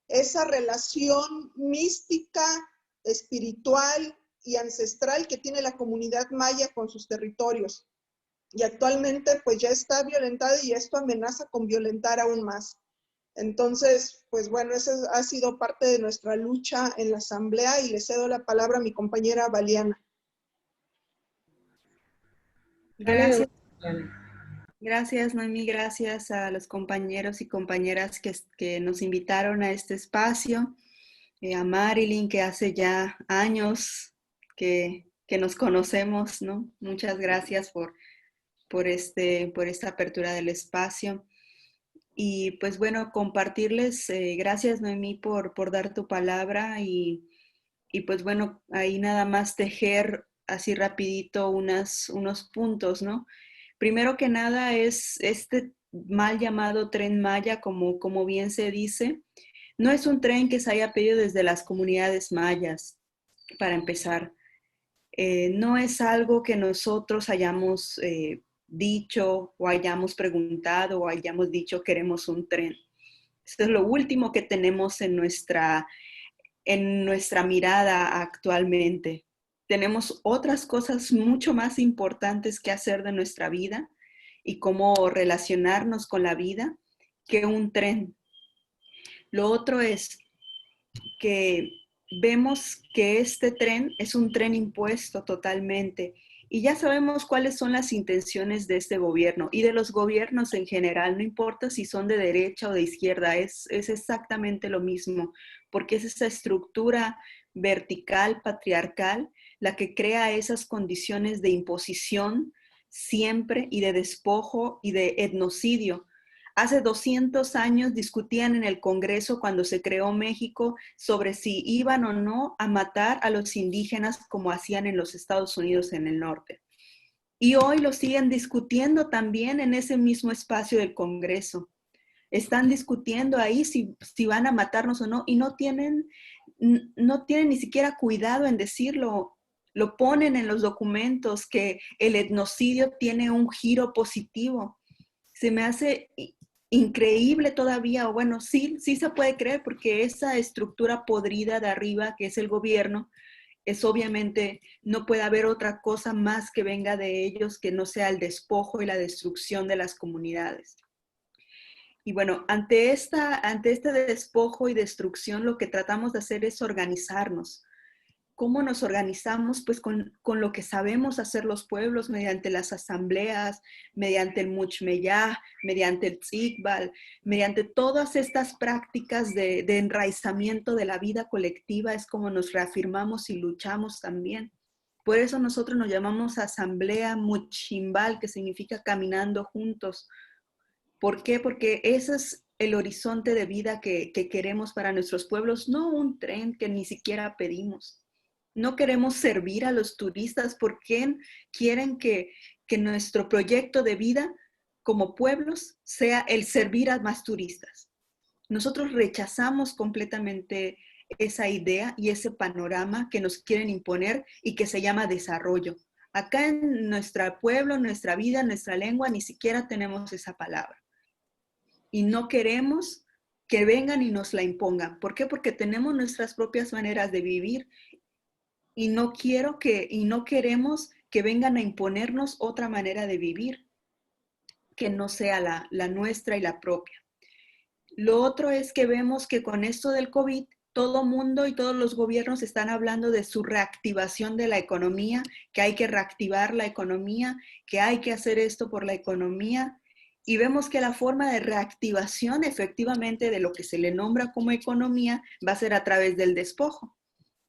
esa relación mística, espiritual y ancestral que tiene la comunidad maya con sus territorios. Y actualmente pues ya está violentada y esto amenaza con violentar aún más. Entonces, pues bueno, esa ha sido parte de nuestra lucha en la asamblea y le cedo la palabra a mi compañera Valiana. Gracias. Gracias, Noemí. Gracias a los compañeros y compañeras que nos invitaron a este espacio. A Marilyn, que hace ya años que nos conocemos, ¿no? Muchas gracias por esta apertura del espacio. Y pues bueno, compartirles, gracias Noemí por dar tu palabra y pues bueno, ahí nada más tejer así rapidito unos puntos, ¿no? Primero que nada es este mal llamado Tren Maya, como bien se dice. No es un tren que se haya pedido desde las comunidades mayas, para empezar. No es algo que nosotros hayamos dicho o hayamos preguntado o hayamos dicho queremos un tren. Esto es lo último que tenemos en nuestra mirada actualmente. Tenemos otras cosas mucho más importantes que hacer de nuestra vida y cómo relacionarnos con la vida que un tren. Lo otro es que vemos que este tren es un tren impuesto totalmente y ya sabemos cuáles son las intenciones de este gobierno y de los gobiernos en general, no importa si son de derecha o de izquierda, es exactamente lo mismo, porque es esa estructura vertical, patriarcal, la que crea esas condiciones de imposición siempre y de despojo y de etnocidio Hace 200 años discutían en el Congreso cuando se creó México sobre si iban o no a matar a los indígenas como hacían en los Estados Unidos en el norte. Y hoy lo siguen discutiendo también en ese mismo espacio del Congreso. Están discutiendo ahí si van a matarnos o no y no tienen ni siquiera cuidado en decirlo. Lo ponen en los documentos que el etnocidio tiene un giro positivo. Se me hace increíble todavía, o bueno, sí se puede creer porque esa estructura podrida de arriba que es el gobierno, es obviamente, no puede haber otra cosa más que venga de ellos que no sea el despojo y la destrucción de las comunidades. Y bueno, ante este despojo y destrucción, lo que tratamos de hacer es organizarnos. ¿Cómo nos organizamos? Pues con lo que sabemos hacer los pueblos, mediante las asambleas, mediante el Muchmeyá, mediante el Tzikbal, mediante todas estas prácticas de enraizamiento de la vida colectiva, es como nos reafirmamos y luchamos también. Por eso nosotros nos llamamos Asamblea Muchimbal, que significa caminando juntos. ¿Por qué? Porque ese es el horizonte de vida que queremos para nuestros pueblos, no un tren que ni siquiera pedimos. No queremos servir a los turistas porque quieren que nuestro proyecto de vida como pueblos sea el servir a más turistas. Nosotros rechazamos completamente esa idea y ese panorama que nos quieren imponer y que se llama desarrollo. Acá en nuestro pueblo, nuestra vida, nuestra lengua, ni siquiera tenemos esa palabra. Y no queremos que vengan y nos la impongan. ¿Por qué? Porque tenemos nuestras propias maneras de vivir y no queremos que vengan a imponernos otra manera de vivir que no sea la nuestra y la propia. Lo otro es que vemos que con esto del COVID, todo mundo y todos los gobiernos están hablando de su reactivación de la economía, que hay que reactivar la economía, que hay que hacer esto por la economía. Y vemos que la forma de reactivación efectivamente de lo que se le nombra como economía va a ser a través del despojo.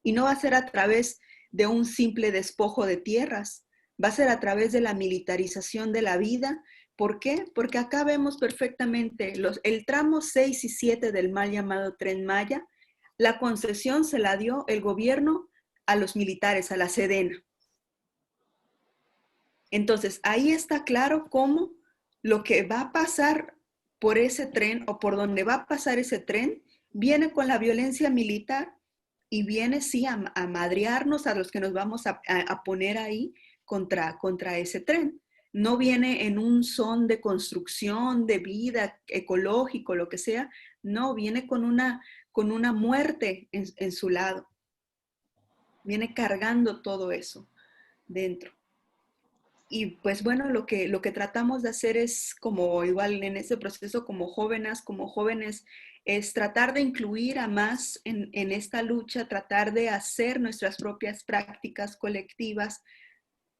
Y no va a ser a través de un simple despojo de tierras, va a ser a través de la militarización de la vida. ¿Por qué? Porque acá vemos perfectamente el tramo 6 y 7 del mal llamado Tren Maya, la concesión se la dio el gobierno a los militares, a la Sedena. Entonces, ahí está claro cómo lo que va a pasar por ese tren o por donde va a pasar ese tren viene con la violencia militar y viene sí a madrearnos a los que nos vamos a poner ahí contra ese tren. No viene en un son de construcción, de vida, ecológico, lo que sea. No, viene con una muerte en su lado. Viene cargando todo eso dentro. Y pues bueno, lo que tratamos de hacer es como igual en ese proceso como jóvenes, es tratar de incluir a más en esta lucha, tratar de hacer nuestras propias prácticas colectivas,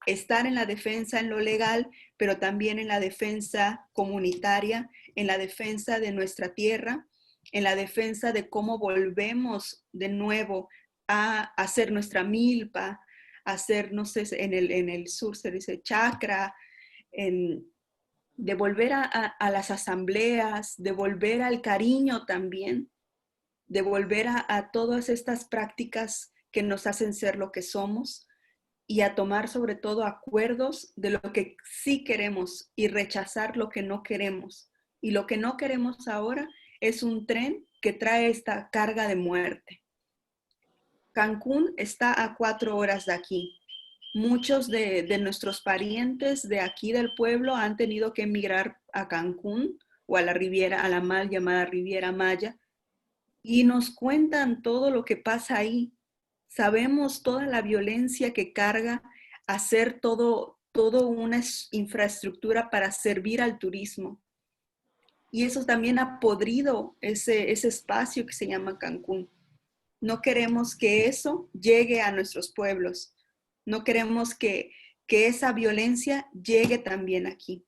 estar en la defensa en lo legal, pero también en la defensa comunitaria, en la defensa de nuestra tierra, en la defensa de cómo volvemos de nuevo a hacer nuestra milpa, hacer, no sé, en el sur se dice chacra, de volver a las asambleas, de volver al cariño también, de volver a todas estas prácticas que nos hacen ser lo que somos y a tomar sobre todo acuerdos de lo que sí queremos y rechazar lo que no queremos. Y lo que no queremos ahora es un tren que trae esta carga de muerte. Cancún está a 4 horas de aquí. Muchos de nuestros parientes de aquí del pueblo han tenido que emigrar a Cancún o a la Riviera, a la mal llamada Riviera Maya, y nos cuentan todo lo que pasa ahí. Sabemos toda la violencia que carga hacer todo una infraestructura para servir al turismo. Y eso también ha podrido ese espacio que se llama Cancún. No queremos que eso llegue a nuestros pueblos. No queremos que esa violencia llegue también aquí.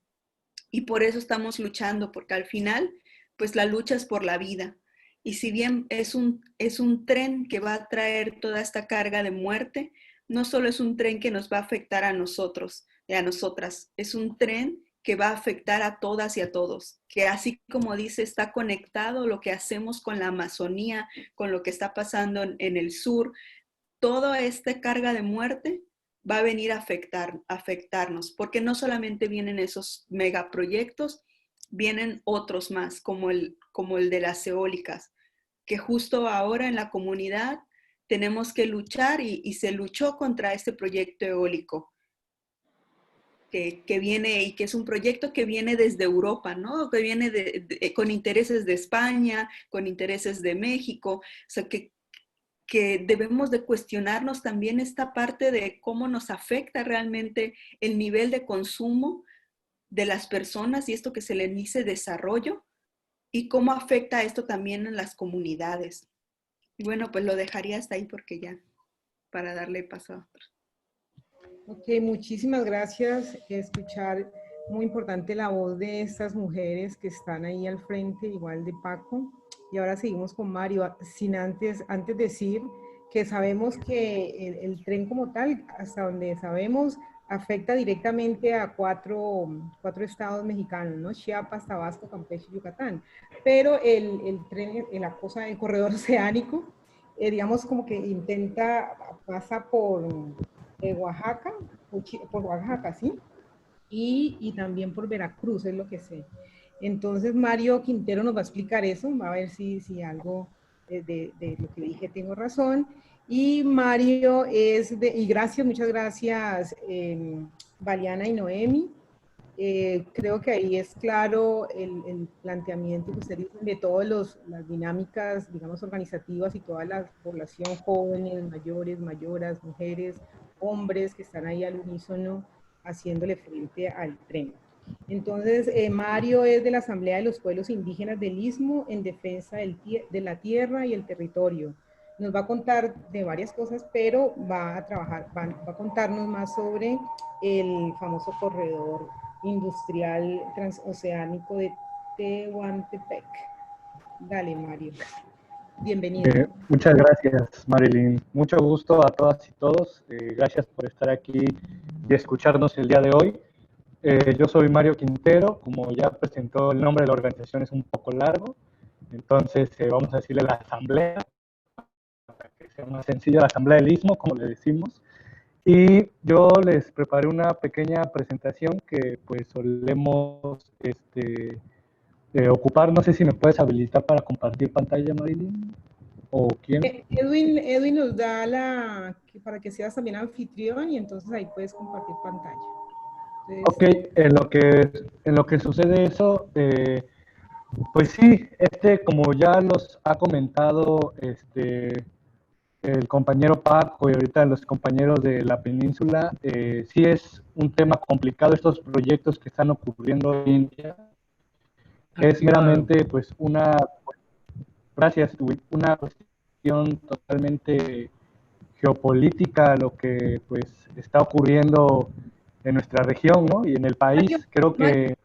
Y por eso estamos luchando, porque al final, pues la lucha es por la vida. Y si bien es un tren que va a traer toda esta carga de muerte, no solo es un tren que nos va a afectar a nosotros y a nosotras, es un tren que va a afectar a todas y a todos, que así como dice, está conectado lo que hacemos con la Amazonía, con lo que está pasando en el sur, toda esta carga de muerte va a venir a afectarnos, porque no solamente vienen esos megaproyectos, vienen otros más, como el de las eólicas, que justo ahora en la comunidad tenemos que luchar y se luchó contra este proyecto eólico que viene y que es un proyecto que viene desde Europa, ¿no? Que viene con intereses de España, con intereses de México, o sea, que debemos de cuestionarnos también esta parte de cómo nos afecta realmente el nivel de consumo de las personas y esto que se le dice desarrollo y cómo afecta esto también en las comunidades. Y bueno, pues lo dejaría hasta ahí porque ya, para darle paso a otros. Ok, muchísimas gracias. Escuchar muy importante la voz de estas mujeres que están ahí al frente, igual de Paco. Y ahora seguimos con Mario, sin antes decir que sabemos que el tren como tal, hasta donde sabemos, afecta directamente a cuatro estados mexicanos, ¿no? Chiapas, Tabasco, Campeche y Yucatán. Pero el tren, el corredor oceánico, digamos como que pasa por Oaxaca, por Oaxaca, ¿sí? Y también por Veracruz, es lo que sé. Entonces Mario Quintero nos va a explicar eso, va a ver si algo de lo que dije tengo razón. Y Mario y gracias, muchas gracias, Valiana y Noemi. Creo que ahí es claro el planteamiento que ustedes dicen de todas las dinámicas, digamos, organizativas y toda la población, jóvenes, mayores, mayoras, mujeres, hombres que están ahí al unísono haciéndole frente al tren. Entonces, Mario es de la Asamblea de los Pueblos Indígenas del Istmo en defensa de la tierra y el territorio. Nos va a contar de varias cosas, pero va a contarnos más sobre el famoso corredor industrial transoceánico de Tehuantepec. Dale, Mario. Bienvenido. Muchas gracias, Marilyn. Mucho gusto a todas y todos. Gracias por estar aquí y escucharnos el día de hoy. Yo soy Mario Quintero. Como ya presentó, el nombre de la organización es un poco largo. Entonces, vamos a decirle la asamblea, para que sea más sencilla, la asamblea del Istmo, como le decimos. Y yo les preparé una pequeña presentación que pues solemos ocupar. No sé si me puedes habilitar para compartir pantalla, Marilyn, o quién. Edwin nos da para que seas también anfitrión y entonces ahí puedes compartir pantalla. Entonces, ok, en lo que sucede eso, pues sí, como ya los ha comentado el compañero Paco y ahorita los compañeros de la península, sí es un tema complicado estos proyectos que están ocurriendo hoy en día. Es meramente pues una cuestión totalmente geopolítica lo que pues está ocurriendo en nuestra región, ¿no? Y en el país. Mario,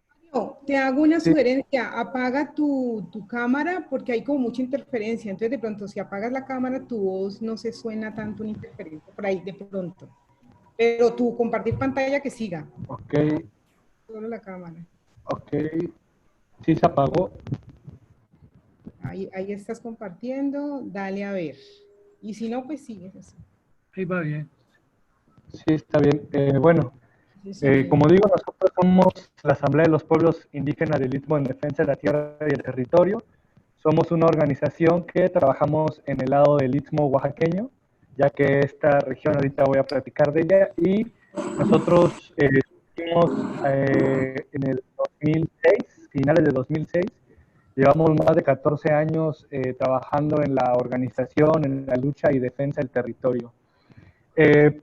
te hago una sugerencia, apaga tu cámara porque hay como mucha interferencia, entonces de pronto si apagas la cámara tu voz no se suena tanto una interferencia por ahí de pronto, pero tu compartir pantalla que siga. Ok. Solo la cámara. Ok, sí se apagó. Ahí estás compartiendo, dale a ver, y si no pues sigues así. Ahí va bien. Sí, está bien. Bueno, como digo, nosotros somos la Asamblea de los Pueblos Indígenas del Istmo en Defensa de la Tierra y el Territorio. Somos una organización que trabajamos en el lado del Istmo oaxaqueño, ya que esta región ahorita voy a platicar de ella, y nosotros surgimos en el 2006, finales de 2006. Llevamos más de 14 años trabajando en la organización, en la lucha y defensa del territorio.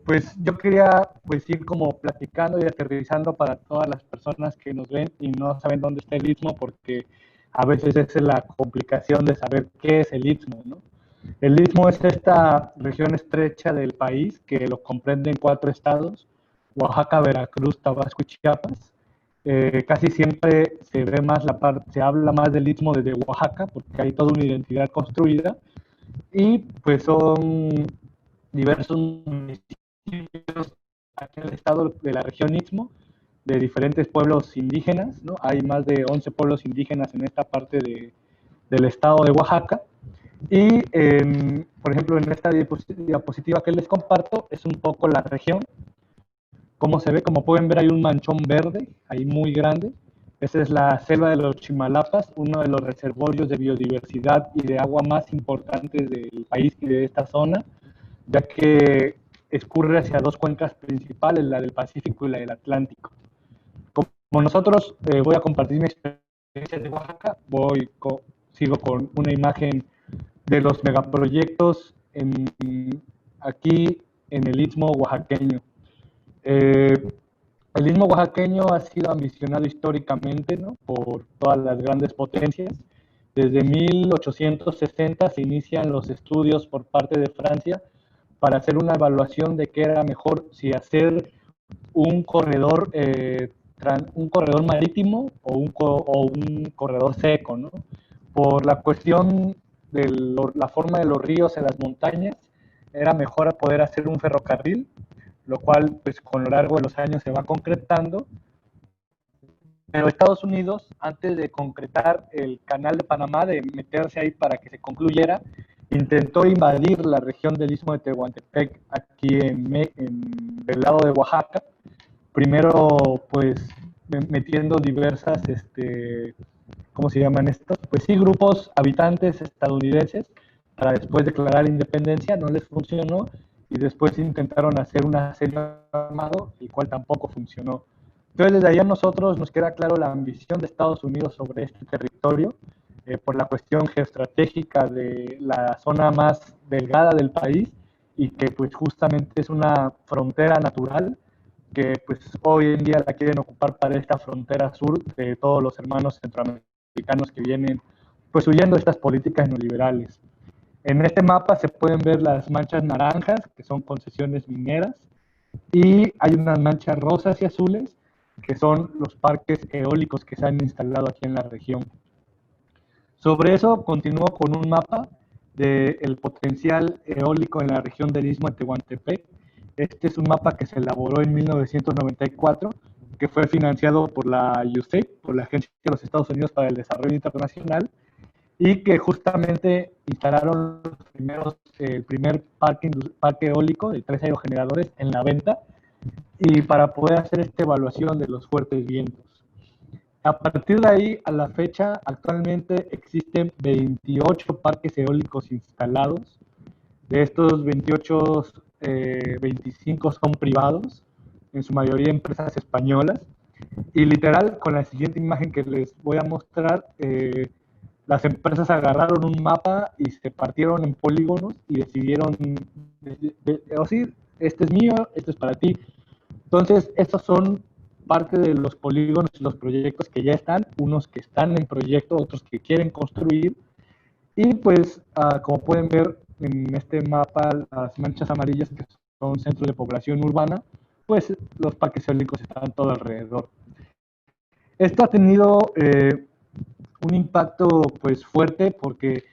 Pues yo quería pues ir como platicando y aterrizando para todas las personas que nos ven y no saben dónde está el Istmo, porque a veces esa es la complicación de saber qué es el Istmo, ¿no? El Istmo es esta región estrecha del país que lo comprende en 4 estados: Oaxaca, Veracruz, Tabasco y Chiapas. Casi siempre se habla más del Istmo desde Oaxaca, porque hay toda una identidad construida, y pues son diversos municipios aquí en el estado de la región Istmo, de diferentes pueblos indígenas, ¿no? Hay más de 11 pueblos indígenas en esta parte del estado de Oaxaca. Y, por ejemplo, en esta diapositiva que les comparto, es un poco la región. Como se ve, como pueden ver, hay un manchón verde, ahí muy grande. Esa es la selva de los Chimalapas, uno de los reservorios de biodiversidad y de agua más importantes del país y de esta zona, ya que escurre hacia dos cuencas principales, la del Pacífico y la del Atlántico. Como nosotros voy a compartir mi experiencia de Oaxaca, sigo con una imagen de los megaproyectos aquí en el Istmo Oaxaqueño. El Istmo Oaxaqueño ha sido ambicionado históricamente, ¿no?, por todas las grandes potencias. Desde 1860 se inician los estudios por parte de Francia para hacer una evaluación de qué era mejor, si hacer un corredor marítimo o un corredor seco, ¿no? Por la cuestión de la forma de los ríos en las montañas, era mejor poder hacer un ferrocarril, lo cual pues con lo largo de los años se va concretando. Pero Estados Unidos, antes de concretar el canal de Panamá, de meterse ahí para que se concluyera, intentó invadir la región del Istmo de Tehuantepec, aquí del lado de Oaxaca. Primero, pues, metiendo diversas, ¿cómo se llaman estos? Pues sí, grupos habitantes estadounidenses, para después declarar independencia. No les funcionó, y después intentaron hacer un asedio armado, el cual tampoco funcionó. Entonces, desde allá a nosotros nos queda claro la ambición de Estados Unidos sobre este territorio, por la cuestión geoestratégica de la zona más delgada del país, y que pues justamente es una frontera natural que pues hoy en día la quieren ocupar para esta frontera sur de todos los hermanos centroamericanos que vienen pues huyendo de estas políticas neoliberales. En este mapa se pueden ver las manchas naranjas, que son concesiones mineras, y hay unas manchas rosas y azules, que son los parques eólicos que se han instalado aquí en la región. Sobre eso continúo con un mapa del potencial eólico en la región del Istmo de Tehuantepec. Este es un mapa que se elaboró en 1994, que fue financiado por la USAID, por la Agencia de los Estados Unidos para el Desarrollo Internacional, y que justamente instalaron el primer parque eólico de 3 aerogeneradores en la venta, y para poder hacer esta evaluación de los fuertes vientos. A partir de ahí, a la fecha, actualmente existen 28 parques eólicos instalados. De estos 28, 25 son privados, en su mayoría empresas españolas. Y literal, con la siguiente imagen que les voy a mostrar, las empresas agarraron un mapa y se partieron en polígonos y decidieron decir, este es mío, este es para ti. Entonces, estos son parte de los polígonos y los proyectos que ya están, unos que están en proyecto, otros que quieren construir. Y pues, como pueden ver en este mapa, las manchas amarillas, que son centros de población urbana, pues los parques eólicos están todo alrededor. Esto ha tenido un impacto pues fuerte, porque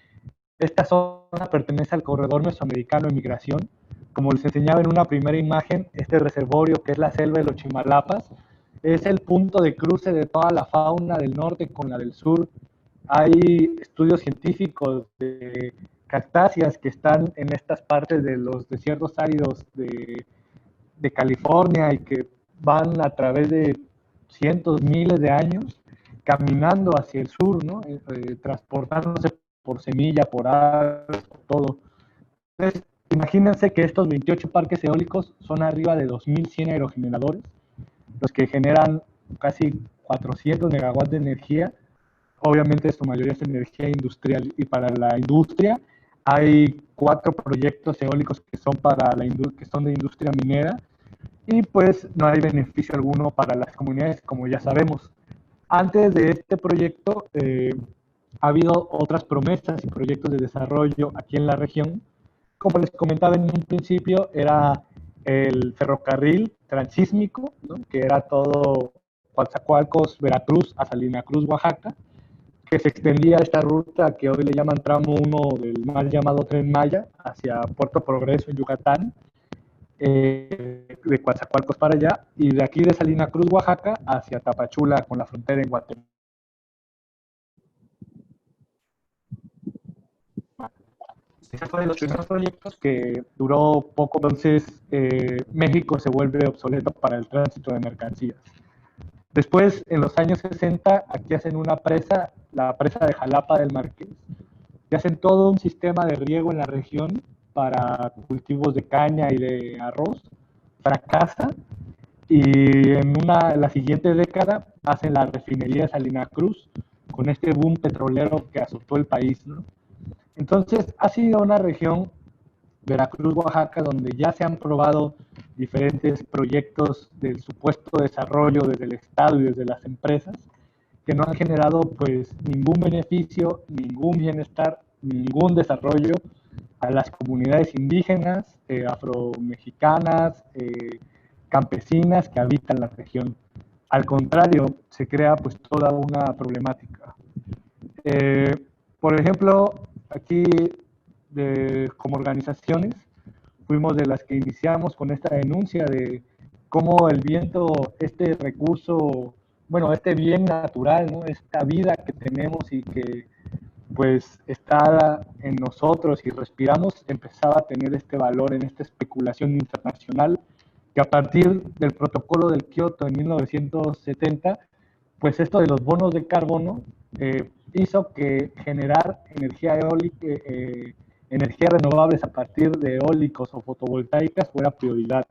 esta zona pertenece al corredor mesoamericano de migración. Como les enseñaba en una primera imagen, este reservorio, que es la selva de los Chimalapas, es el punto de cruce de toda la fauna del norte con la del sur. Hay estudios científicos de cactáceas que están en estas partes de los desiertos áridos de California, y que van a través de cientos, miles de años caminando hacia el sur, ¿no? Transportándose por semilla, por aves, por todo. Entonces, imagínense que estos 28 parques eólicos son arriba de 2.100 aerogeneradores, los que generan casi 400 megawatts de energía. Obviamente, su mayoría es energía industrial, y para la industria hay 4 proyectos eólicos que son de industria minera, y pues no hay beneficio alguno para las comunidades, como ya sabemos. Antes de este proyecto ha habido otras promesas y proyectos de desarrollo aquí en la región. Como les comentaba en un principio, era el ferrocarril transísmico, ¿no?, que era todo Coatzacoalcos, Veracruz, a Salina Cruz, Oaxaca, que se extendía esta ruta que hoy le llaman tramo 1 del mal llamado Tren Maya hacia Puerto Progreso, en Yucatán. de Coatzacoalcos para allá, y de aquí de Salina Cruz, Oaxaca, hacia Tapachula, con la frontera en Guatemala. Ese fue de los primeros proyectos que duró poco, entonces México se vuelve obsoleto para el tránsito de mercancías. Después, en los años 60, aquí hacen una presa, la presa de Jalapa del Marqués, y hacen todo un sistema de riego en la región para cultivos de caña y de arroz. Fracasa, y en la siguiente década hacen la refinería de Salina Cruz, con este boom petrolero que azotó el país, ¿no? Entonces, ha sido una región, Veracruz, Oaxaca, donde ya se han probado diferentes proyectos del supuesto desarrollo desde el Estado y desde las empresas, que no han generado pues ningún beneficio, ningún bienestar, ningún desarrollo a las comunidades indígenas, afromexicanas, campesinas que habitan la región. Al contrario, se crea pues toda una problemática. Por ejemplo, aquí como organizaciones fuimos de las que iniciamos con esta denuncia de cómo el viento, este recurso, bueno, este bien natural, ¿no? Esta vida que tenemos y que pues está en nosotros y respiramos, empezaba a tener este valor en esta especulación internacional que a partir del protocolo del Kioto en 1970, pues esto de los bonos de carbono hizo que generar energía eólica, energías renovables a partir de eólicos o fotovoltaicas fuera prioridad.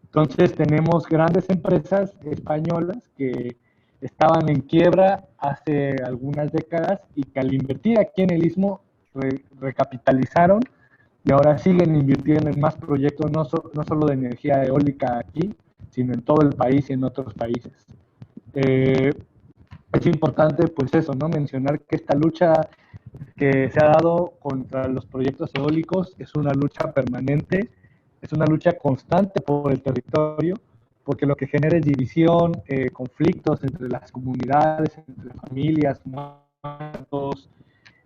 Entonces tenemos grandes empresas españolas que estaban en quiebra hace algunas décadas y que al invertir aquí en el Istmo recapitalizaron y ahora siguen invirtiendo en más proyectos, no solo de energía eólica aquí, sino en todo el país y en otros países. Es importante, pues eso, ¿no? Mencionar que esta lucha que se ha dado contra los proyectos eólicos es una lucha permanente, es una lucha constante por el territorio, porque lo que genera es división, conflictos entre las comunidades, entre familias, muertos.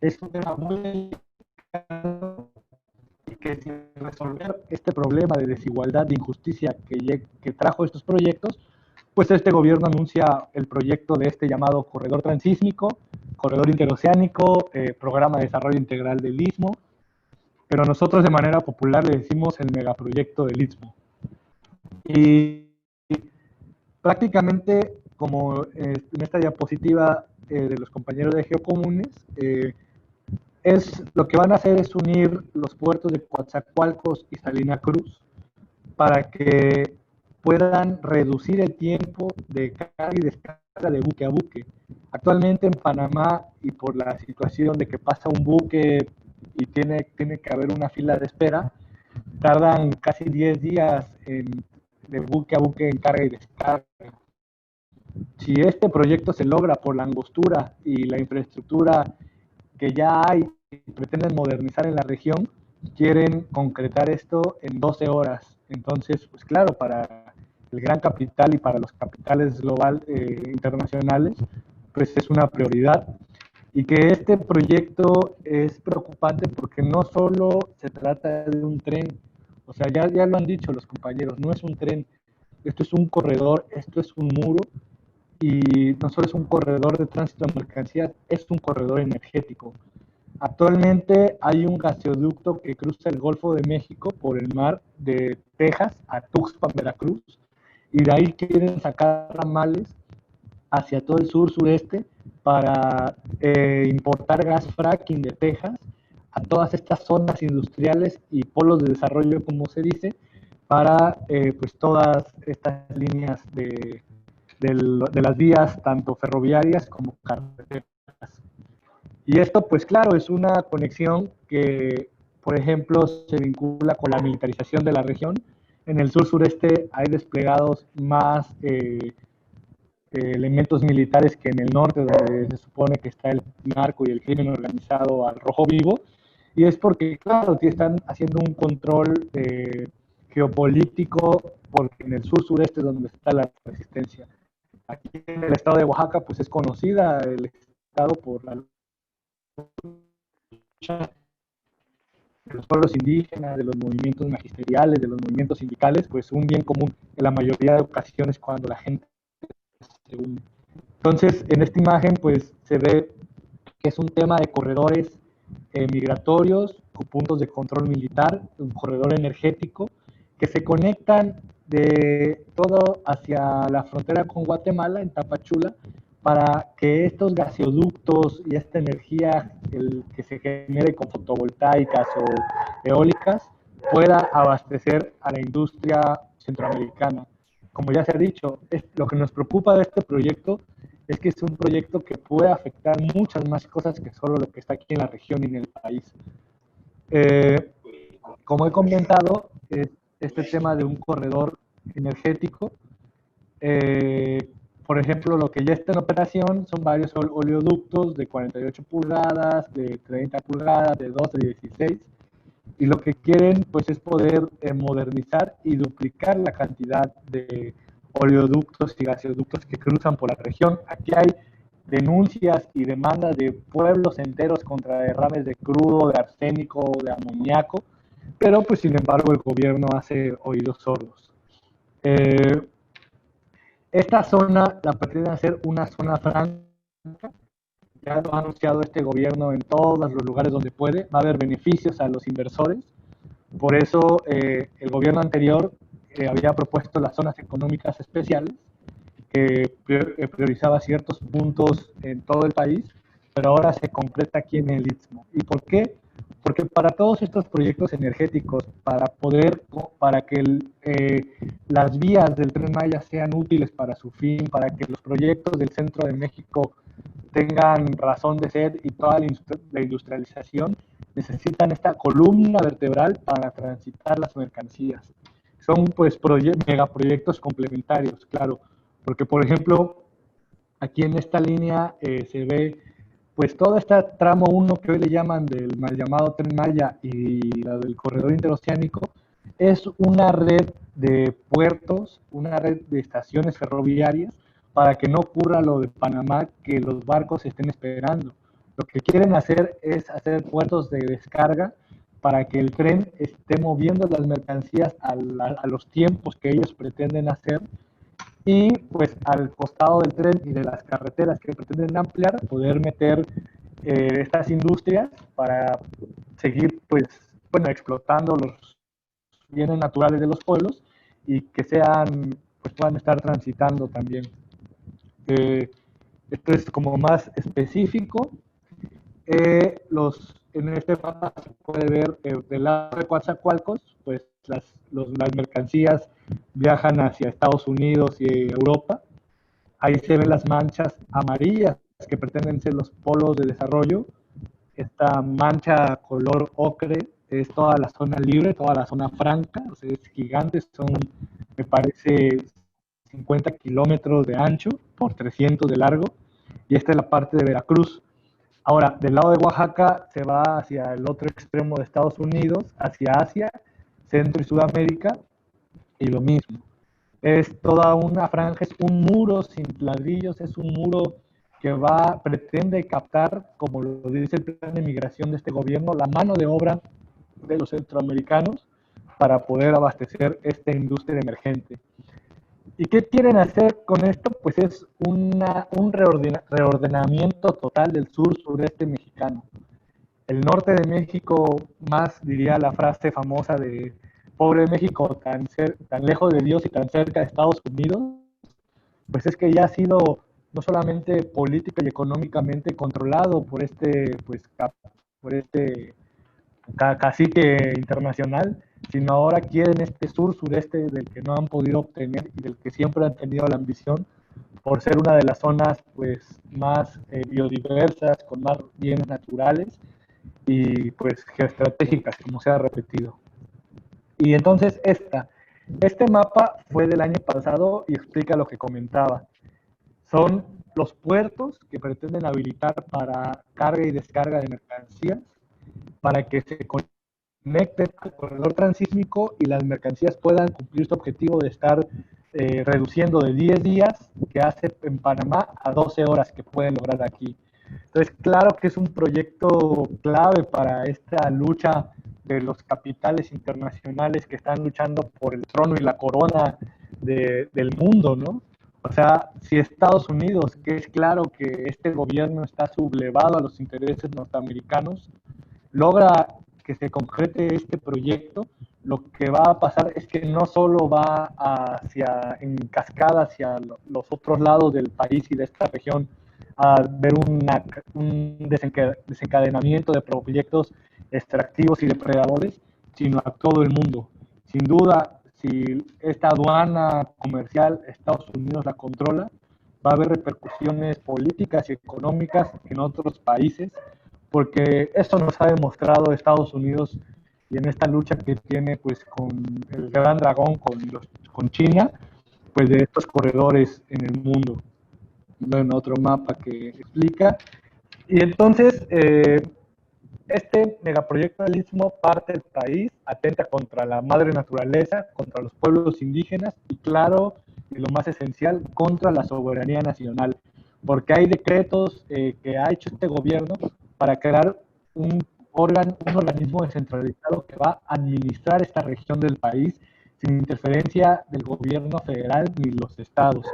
Es un tema muy delicado y que sin resolver este problema de desigualdad, de injusticia que trajo estos proyectos, pues este gobierno anuncia el proyecto de este llamado corredor transísmico, corredor interoceánico, programa de desarrollo integral del Istmo, pero nosotros de manera popular le decimos el megaproyecto del Istmo. Y prácticamente, como en esta diapositiva de los compañeros de Geocomunes, lo que van a hacer es unir los puertos de Coatzacoalcos y Salina Cruz para que puedan reducir el tiempo de carga y descarga de buque a buque. Actualmente en Panamá, y por la situación de que pasa un buque y tiene que haber una fila de espera, tardan casi 10 días de buque a buque en carga y descarga. Si este proyecto se logra por la angostura y la infraestructura que ya hay y pretenden modernizar en la región, quieren concretar esto en 12 horas. Entonces, pues claro, para el gran capital y para los capitales internacionales, pues es una prioridad. Y que este proyecto es preocupante porque no solo se trata de un tren, o sea, ya lo han dicho los compañeros, no es un tren, esto es un corredor, esto es un muro, y no solo es un corredor de tránsito de mercancías, es un corredor energético. Actualmente hay un gasoducto que cruza el Golfo de México por el mar de Texas a Tuxpan, Veracruz, y de ahí quieren sacar ramales hacia todo el sur-sureste para importar gas fracking de Texas a todas estas zonas industriales y polos de desarrollo, como se dice, para pues todas estas líneas de las vías, tanto ferroviarias como carreteras. Y esto, pues claro, es una conexión que, por ejemplo, se vincula con la militarización de la región. En el sur-sureste hay desplegados más elementos militares que en el norte, donde se supone que está el narco y el crimen organizado al rojo vivo. Y es porque, claro, están haciendo un control geopolítico, porque en el sur-sureste es donde está la resistencia. Aquí en el estado de Oaxaca, pues es conocida el estado por la lucha de los pueblos indígenas, de los movimientos magisteriales, de los movimientos sindicales, pues un bien común en la mayoría de ocasiones cuando la gente se une. Entonces, en esta imagen, pues se ve que es un tema de corredores migratorios o puntos de control militar, un corredor energético, que se conectan de todo hacia la frontera con Guatemala, en Tapachula, para que estos gasoductos y esta energía que se genere con fotovoltaicas o eólicas pueda abastecer a la industria centroamericana. Como ya se ha dicho, lo que nos preocupa de este proyecto es que es un proyecto que puede afectar muchas más cosas que solo lo que está aquí en la región y en el país. Como he comentado, este tema de un corredor energético, por ejemplo, lo que ya está en operación son varios oleoductos de 48 pulgadas, de 30 pulgadas, de 12, de 16, y lo que quieren pues es poder modernizar y duplicar la cantidad de oleoductos y gasoductos que cruzan por la región. Aquí hay denuncias y demandas de pueblos enteros contra derrames de crudo, de arsénico, de amoníaco, pero pues sin embargo el gobierno hace oídos sordos. Esta zona la pretenden hacer una zona franca, ya lo ha anunciado este gobierno en todos los lugares donde puede, va a haber beneficios a los inversores, por eso el gobierno anterior había propuesto las zonas económicas especiales, que priorizaba ciertos puntos en todo el país, pero ahora se concreta aquí en el Istmo. ¿Y por qué? Porque para todos estos proyectos energéticos, para que las vías del Tren Maya sean útiles para su fin, para que los proyectos del centro de México tengan razón de ser y toda la industrialización, necesitan esta columna vertebral para transitar las mercancías. Son pues megaproyectos complementarios, claro, porque por ejemplo, aquí en esta línea se ve pues todo este tramo 1 que hoy le llaman del mal llamado Tren Maya y la del corredor interoceánico, es una red de puertos, una red de estaciones ferroviarias para que no ocurra lo de Panamá, que los barcos estén esperando. Lo que quieren hacer es hacer puertos de descarga para que el tren esté moviendo las mercancías a los tiempos que ellos pretenden hacer, y pues al costado del tren y de las carreteras que pretenden ampliar, poder meter estas industrias para seguir pues, bueno, explotando los bienes naturales de los pueblos y que sean, pues puedan estar transitando también. Esto es como más específico. En este mapa se puede ver del lado de Coatzacoalcos, pues las mercancías viajan hacia Estados Unidos y Europa. Ahí se ven las manchas amarillas que pretenden ser los polos de desarrollo. Esta mancha color ocre es toda la zona libre, toda la zona franca, o sea, es gigante, son, me parece, 50 kilómetros de ancho por 300 de largo, y esta es la parte de Veracruz. Ahora, del lado de Oaxaca se va hacia el otro extremo de Estados Unidos, hacia Asia, Centro y Sudamérica, y lo mismo. Es toda una franja, es un muro sin ladrillos, es un muro que pretende captar, como lo dice el plan de migración de este gobierno, la mano de obra de los centroamericanos para poder abastecer esta industria emergente. ¿Y qué quieren hacer con esto? Pues es un reordenamiento total del sur-sureste mexicano. El norte de México, más diría la frase famosa de pobre México, tan lejos de Dios y tan cerca de Estados Unidos, pues es que ya ha sido no solamente política y económicamente controlado por este cacique internacional, sino ahora quieren este sur-sureste del que no han podido obtener y del que siempre han tenido la ambición por ser una de las zonas pues más biodiversas, con más bienes naturales y pues geoestratégicas, como se ha repetido. Y entonces este mapa fue del año pasado y explica lo que comentaba. Son los puertos que pretenden habilitar para carga y descarga de mercancías, para que se conecten al corredor transísmico y las mercancías puedan cumplir su objetivo de estar reduciendo de 10 días que hace en Panamá a 12 horas que pueden lograr aquí. Entonces, claro que es un proyecto clave para esta lucha de los capitales internacionales que están luchando por el trono y la corona del mundo, ¿no? O sea, si Estados Unidos, que es claro que este gobierno está sublevado a los intereses norteamericanos, logra que se concrete este proyecto, lo que va a pasar es que no solo va en cascada hacia los otros lados del país y de esta región a ver un desencadenamiento de proyectos extractivos y depredadores, sino a todo el mundo. Sin duda, si esta aduana comercial Estados Unidos la controla, va a haber repercusiones políticas y económicas en otros países, porque esto nos ha demostrado Estados Unidos y en esta lucha que tiene pues con el gran dragón, con China, pues de estos corredores en el mundo. Bueno, otro mapa que explica. Y entonces, este megaproyecto del Istmo parte del país, atenta contra la madre naturaleza, contra los pueblos indígenas y claro, y lo más esencial, contra la soberanía nacional, porque hay decretos que ha hecho este gobierno para crear un organismo descentralizado que va a administrar esta región del país sin interferencia del gobierno federal ni los estados.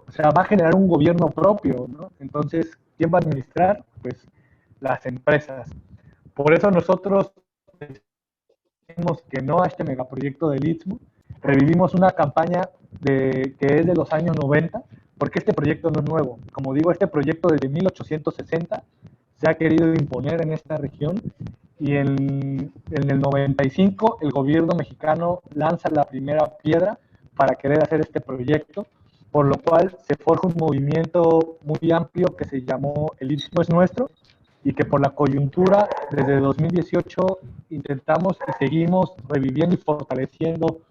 O sea, va a generar un gobierno propio, ¿no? Entonces, ¿quién va a administrar? Pues las empresas. Por eso nosotros decimos que no a este megaproyecto del Istmo. Revivimos una campaña que es de los años 90, porque este proyecto no es nuevo. Como digo, este proyecto desde 1860 se ha querido imponer en esta región y en el 95 el gobierno mexicano lanza la primera piedra para querer hacer este proyecto, por lo cual se forja un movimiento muy amplio que se llamó El Istmo es Nuestro, y que por la coyuntura desde 2018 intentamos y seguimos reviviendo y fortaleciendo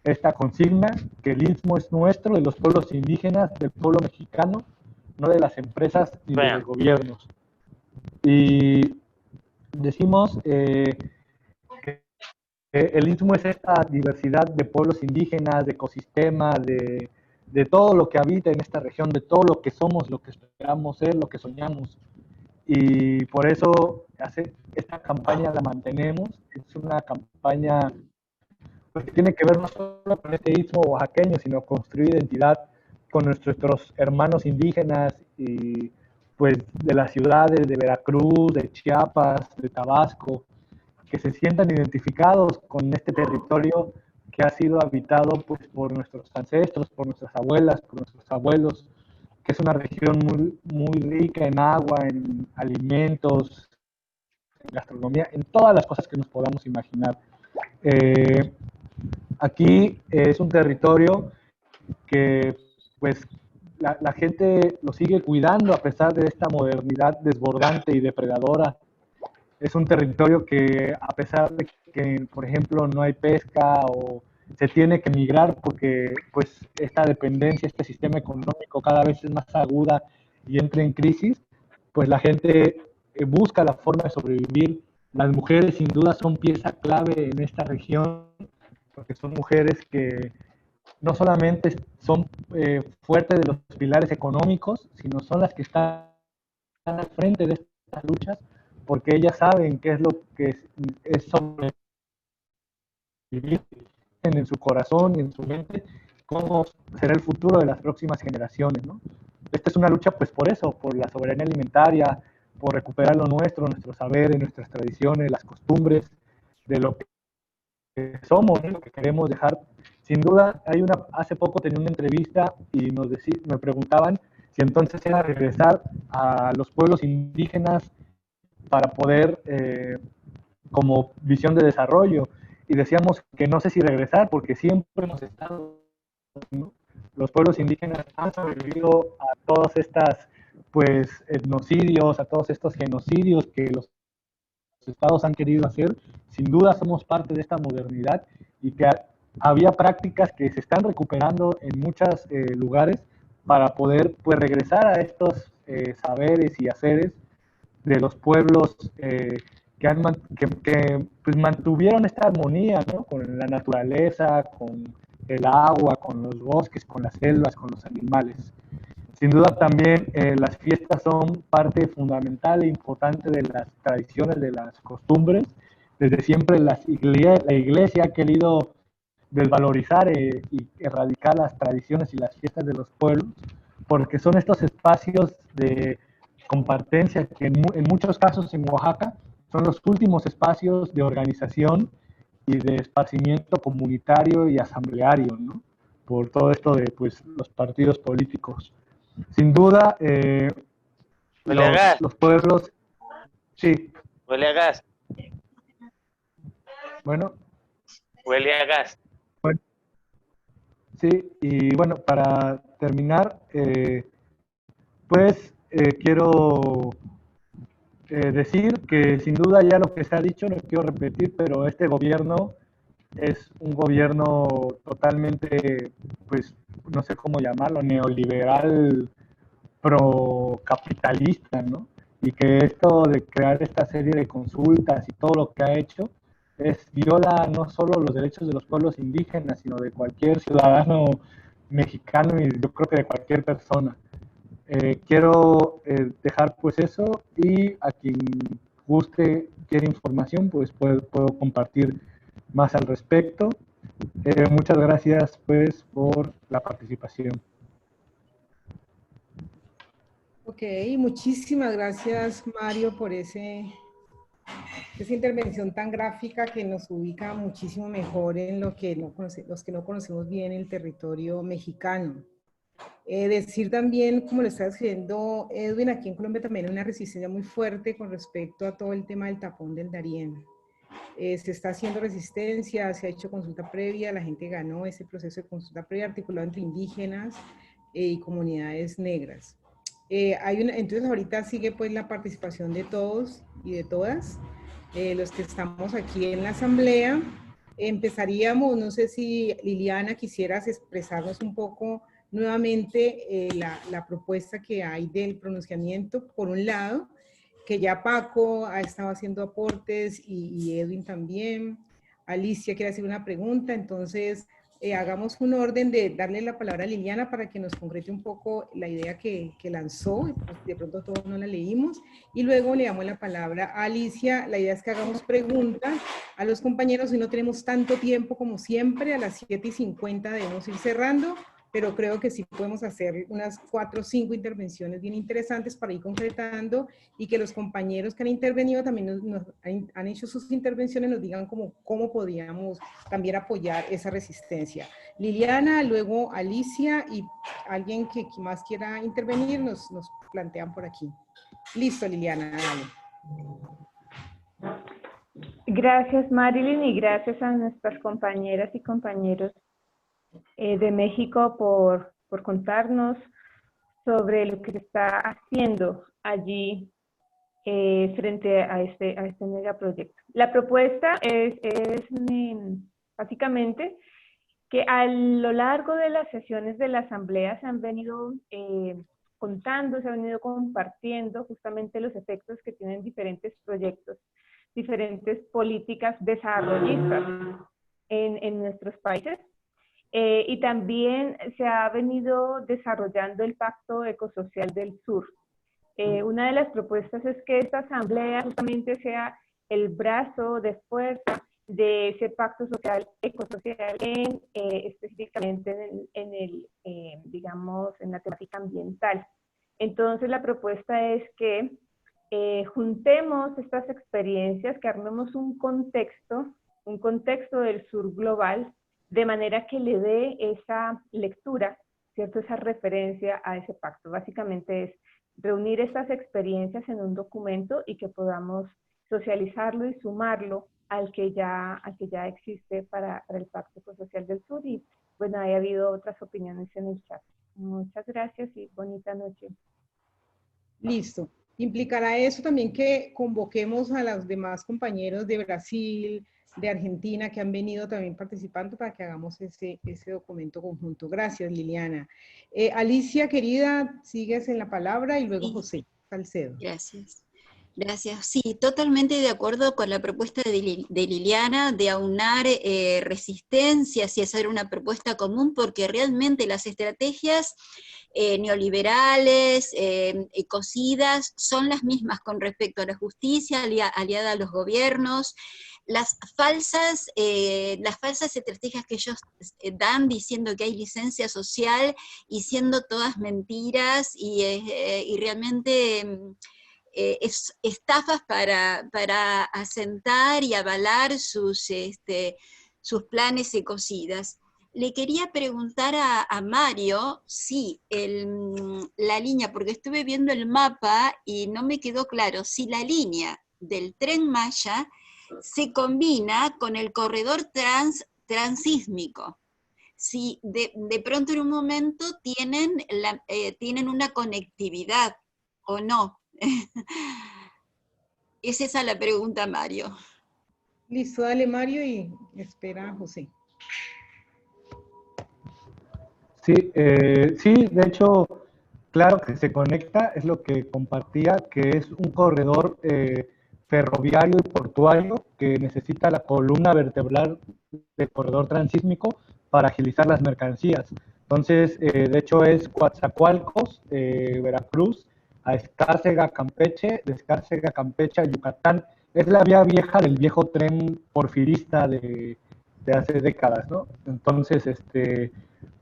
esta consigna, que el Istmo es nuestro, de los pueblos indígenas, del pueblo mexicano, no de las empresas ni de los gobiernos. Y decimos que el Istmo es esta diversidad de pueblos indígenas, de ecosistemas, de todo lo que habita en esta región, de todo lo que somos, lo que esperamos ser, lo que soñamos. Y por eso esta campaña la mantenemos. Es una campaña pues, que tiene que ver no solo con este istmo oaxaqueño, sino construir identidad con nuestros hermanos indígenas y pues de las ciudades de Veracruz, de Chiapas, de Tabasco, que se sientan identificados con este territorio que ha sido habitado pues, por nuestros ancestros, por nuestras abuelas, por nuestros abuelos, que es una región muy rica en agua, en alimentos, en gastronomía, en todas las cosas que nos podamos imaginar. Aquí es un territorio que pues la gente lo sigue cuidando a pesar de esta modernidad desbordante y depredadora. Es un territorio que a pesar de que, por ejemplo, no hay pesca o se tiene que migrar porque pues esta dependencia, este sistema económico cada vez es más aguda y entra en crisis, pues la gente busca la forma de sobrevivir. Las mujeres sin duda son pieza clave en esta región porque son mujeres que no solamente son fuertes de los pilares económicos, sino son las que están al frente de estas luchas porque ellas saben qué es lo que es sobrevivir en su corazón y en su mente, cómo será el futuro de las próximas generaciones, ¿no? Esta es una lucha pues por eso, por la soberanía alimentaria, por recuperar lo nuestro, nuestros saberes, nuestras tradiciones, las costumbres, de lo que somos, ¿no? Lo que queremos dejar. Sin duda, hace poco tenía una entrevista y me preguntaban si entonces era regresar a los pueblos indígenas para poder, como visión de desarrollo, y decíamos que no sé si regresar, porque siempre hemos estado, ¿no? Los pueblos indígenas han sobrevivido a todas estas, pues, etnocidios, a todos estos genocidios que los estados han querido hacer. Sin duda somos parte de esta modernidad y que había prácticas que se están recuperando en muchos lugares para poder, pues, regresar a estos saberes y haceres de los pueblos que pues, mantuvieron esta armonía, ¿no? Con la naturaleza, con el agua, con los bosques, con las selvas, con los animales. Sin duda también las fiestas son parte fundamental e importante de las tradiciones, de las costumbres, desde siempre la Iglesia ha querido desvalorizar y erradicar las tradiciones y las fiestas de los pueblos, porque son estos espacios de compartencia que en muchos casos en Oaxaca son los últimos espacios de organización y de esparcimiento comunitario y asambleario, ¿no? Por todo esto de pues, los partidos políticos. Sin duda, los pueblos... Sí. Huele a gas. Bueno. Huele a gas. Bueno, sí, y bueno, para terminar, pues quiero decir que sin duda ya lo que se ha dicho, no quiero repetir, pero este gobierno es un gobierno totalmente, pues, no sé cómo llamarlo, neoliberal, procapitalista, ¿no? Y que esto de crear esta serie de consultas y todo lo que ha hecho viola no solo los derechos de los pueblos indígenas, sino de cualquier ciudadano mexicano y yo creo que de cualquier persona. Quiero dejar pues eso, y a quien guste, quiere información, pues puedo compartir más al respecto. Muchas gracias pues por la participación. Ok, muchísimas gracias Mario por esa intervención tan gráfica que nos ubica muchísimo mejor en lo que los que no conocemos bien el territorio mexicano. Decir también, como lo está escribiendo Edwin, aquí en Colombia también hay una resistencia muy fuerte con respecto a todo el tema del tapón del Darién. Se está haciendo resistencia, se ha hecho consulta previa, la gente ganó ese proceso de consulta previa articulado entre indígenas y comunidades negras. Entonces ahorita sigue pues la participación de todos y de todas, los que estamos aquí en la asamblea. Empezaríamos, no sé si Liliana quisieras expresarnos un poco nuevamente la propuesta que hay del pronunciamiento, por un lado, que ya Paco ha estado haciendo aportes y Edwin también. Alicia quiere hacer una pregunta, entonces hagamos un orden de darle la palabra a Liliana para que nos concrete un poco la idea que lanzó, de pronto todos no la leímos, y luego le damos la palabra a Alicia. La idea es que hagamos preguntas a los compañeros y no tenemos tanto tiempo como siempre, a las 7:50 debemos ir cerrando, pero creo que sí podemos hacer unas 4 o 5 intervenciones bien interesantes para ir concretando y que los compañeros que han intervenido también han hecho sus intervenciones, nos digan cómo podríamos también apoyar esa resistencia. Liliana, luego Alicia y alguien que más quiera intervenir nos plantean por aquí. Listo, Liliana, dale. Gracias, Marilyn, y gracias a nuestras compañeras y compañeros de México por contarnos sobre lo que se está haciendo allí frente a este megaproyecto. La propuesta es básicamente que a lo largo de las sesiones de la Asamblea se han venido contando, se han venido compartiendo justamente los efectos que tienen diferentes proyectos, diferentes políticas desarrollistas en nuestros países. Y también se ha venido desarrollando el Pacto Ecosocial del Sur. Una de las propuestas es que esta asamblea justamente sea el brazo de fuerza de ese pacto social, ecosocial, específicamente digamos, en la temática ambiental. Entonces la propuesta es que juntemos estas experiencias, que armemos un contexto del sur global, de manera que le dé esa lectura, ¿cierto? Esa referencia a ese pacto. Básicamente es reunir estas experiencias en un documento y que podamos socializarlo y sumarlo al que ya existe para el Pacto Ecosocial del Sur. Y bueno, ha habido otras opiniones en el chat. Muchas gracias y bonita noche. Listo. ¿Implicará eso también que convoquemos a los demás compañeros de Brasil, de Argentina, que han venido también participando para que hagamos ese documento conjunto? Gracias, Liliana. Alicia, querida, sigues en la palabra y luego sí. José Salcedo. Gracias. Gracias. Sí, totalmente de acuerdo con la propuesta de Liliana de aunar resistencias y hacer una propuesta común, porque realmente las estrategias neoliberales, ecocidas, son las mismas con respecto a la justicia aliada a los gobiernos, las falsas estrategias que ellos dan diciendo que hay licencia social y siendo todas mentiras y realmente estafas para asentar y avalar sus planes ecocidas. Le quería preguntar a Mario si la línea, porque estuve viendo el mapa y no me quedó claro, si la línea del Tren Maya se combina con el corredor transísmico. Si de pronto en un momento tienen una conectividad o no. Es esa la pregunta, Mario. Listo, dale Mario y espera José. Sí, sí, de hecho, claro que se conecta, es lo que compartía, que es un corredor ferroviario y portuario que necesita la columna vertebral del corredor transísmico para agilizar las mercancías. Entonces, de hecho, es Coatzacoalcos, Veracruz, a Escárcega, Campeche, de Escárcega, Campeche a Yucatán. Es la vía vieja del viejo tren porfirista de hace décadas, ¿no? Entonces,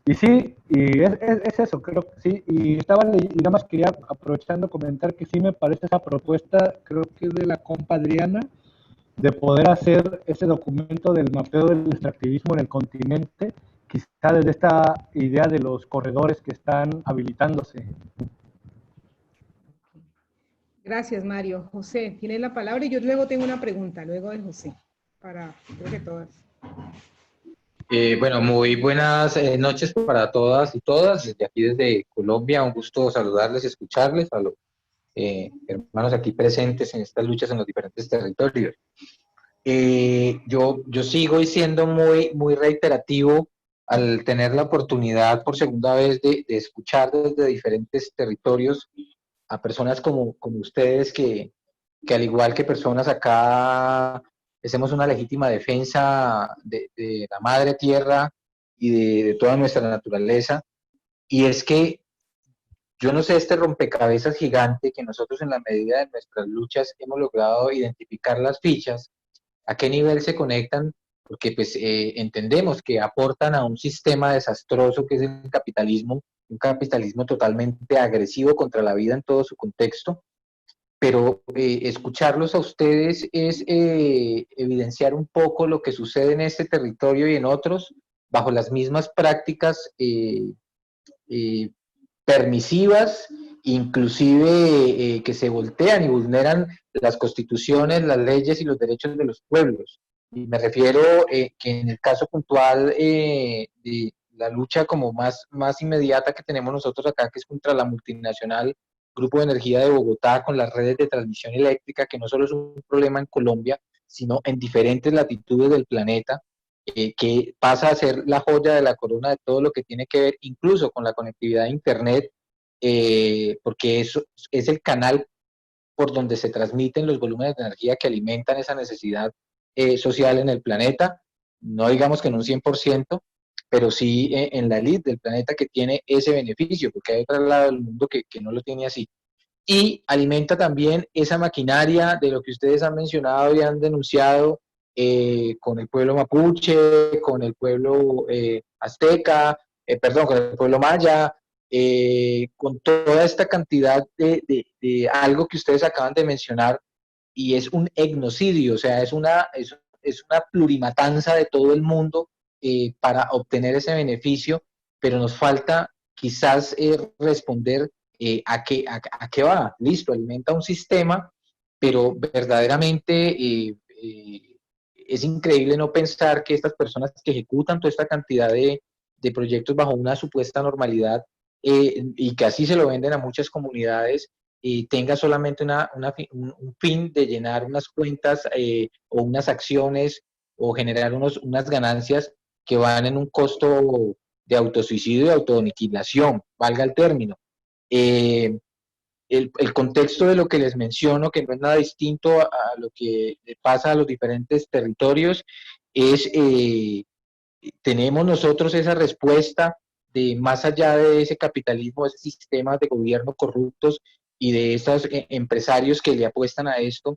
y sí, y es eso, creo que sí. Y nada más quería, aprovechando, comentar que sí me parece esa propuesta, creo que es de la compa Adriana, de poder hacer ese documento del mapeo del extractivismo en el continente, quizá desde esta idea de los corredores que están habilitándose. Gracias, Mario. José, tienes la palabra y yo luego tengo una pregunta, luego de José, para creo que todas. Bueno, muy buenas noches para todas y todas. Desde aquí, desde Colombia, un gusto saludarles y escucharles a los hermanos aquí presentes en estas luchas en los diferentes territorios. Yo sigo siendo muy reiterativo al tener la oportunidad por segunda vez de escuchar desde diferentes territorios a personas como ustedes que al igual que personas acá hacemos una legítima defensa de la madre tierra y de toda nuestra naturaleza. Y es que yo no sé, este rompecabezas gigante que nosotros en la medida de nuestras luchas hemos logrado identificar las fichas, a qué nivel se conectan, porque pues entendemos que aportan a un sistema desastroso que es el capitalismo, un capitalismo totalmente agresivo contra la vida en todo su contexto, pero escucharlos a ustedes es evidenciar un poco lo que sucede en este territorio y en otros, bajo las mismas prácticas permisivas, inclusive que se voltean y vulneran las constituciones, las leyes y los derechos de los pueblos. Y me refiero que en el caso puntual de la lucha como más inmediata que tenemos nosotros acá, que es contra la multinacional Grupo de Energía de Bogotá, con las redes de transmisión eléctrica, que no solo es un problema en Colombia, sino en diferentes latitudes del planeta, que pasa a ser la joya de la corona de todo lo que tiene que ver incluso con la conectividad a Internet, porque eso es el canal por donde se transmiten los volúmenes de energía que alimentan esa necesidad social en el planeta, no digamos que en un 100%, pero sí en la elite del planeta que tiene ese beneficio, porque hay otro lado del mundo que no lo tiene así. Y alimenta también esa maquinaria de lo que ustedes han mencionado y han denunciado con el pueblo mapuche, con el pueblo azteca, con el pueblo maya, con toda esta cantidad de algo que ustedes acaban de mencionar, y es un etnocidio, o sea, es una plurimatanza de todo el mundo para obtener ese beneficio, pero nos falta quizás responder ¿a qué va? Listo, alimenta un sistema, pero verdaderamente es increíble no pensar que estas personas que ejecutan toda esta cantidad de proyectos bajo una supuesta normalidad y que así se lo venden a muchas comunidades, tenga solamente un fin de llenar unas cuentas o unas acciones o generar unas ganancias que van en un costo de autosuicidio y autoaniquilación, valga el término. El contexto de lo que les menciono, que no es nada distinto a lo que pasa a los diferentes territorios, es tenemos nosotros esa respuesta de más allá de ese capitalismo, de ese sistema de gobierno corruptos y de esos empresarios que le apuestan a esto,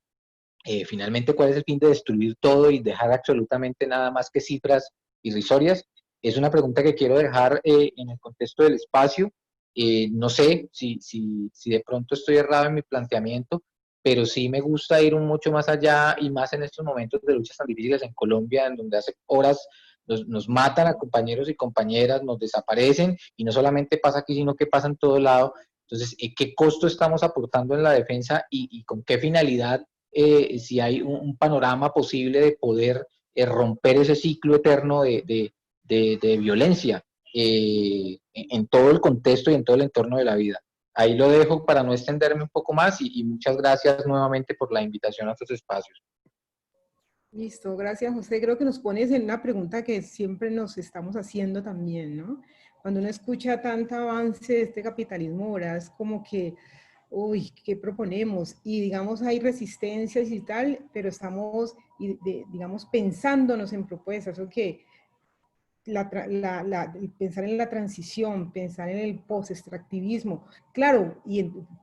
finalmente, ¿cuál es el fin de destruir todo y dejar absolutamente nada más que cifras irrisorias? Es una pregunta que quiero dejar en el contexto del espacio. No sé si de pronto estoy errado en mi planteamiento, pero sí me gusta ir mucho más allá y más en estos momentos de luchas tan difíciles en Colombia, en donde hace horas nos matan a compañeros y compañeras, nos desaparecen, y no solamente pasa aquí, sino que pasa en todo lado. Entonces, ¿qué costo estamos aportando en la defensa y con qué finalidad? Si hay un panorama posible de poder romper ese ciclo eterno de violencia en todo el contexto y en todo el entorno de la vida. Ahí lo dejo para no extenderme un poco más y muchas gracias nuevamente por la invitación a estos espacios. Listo, gracias José. Creo que nos pones en una pregunta que siempre nos estamos haciendo también, ¿no? Cuando uno escucha tanto avance de este capitalismo, ahora es como que, uy, ¿qué proponemos? Y digamos, hay resistencias y tal, pero estamos, digamos, pensándonos en propuestas, o que pensar en la transición, pensar en el post-extractivismo. Claro,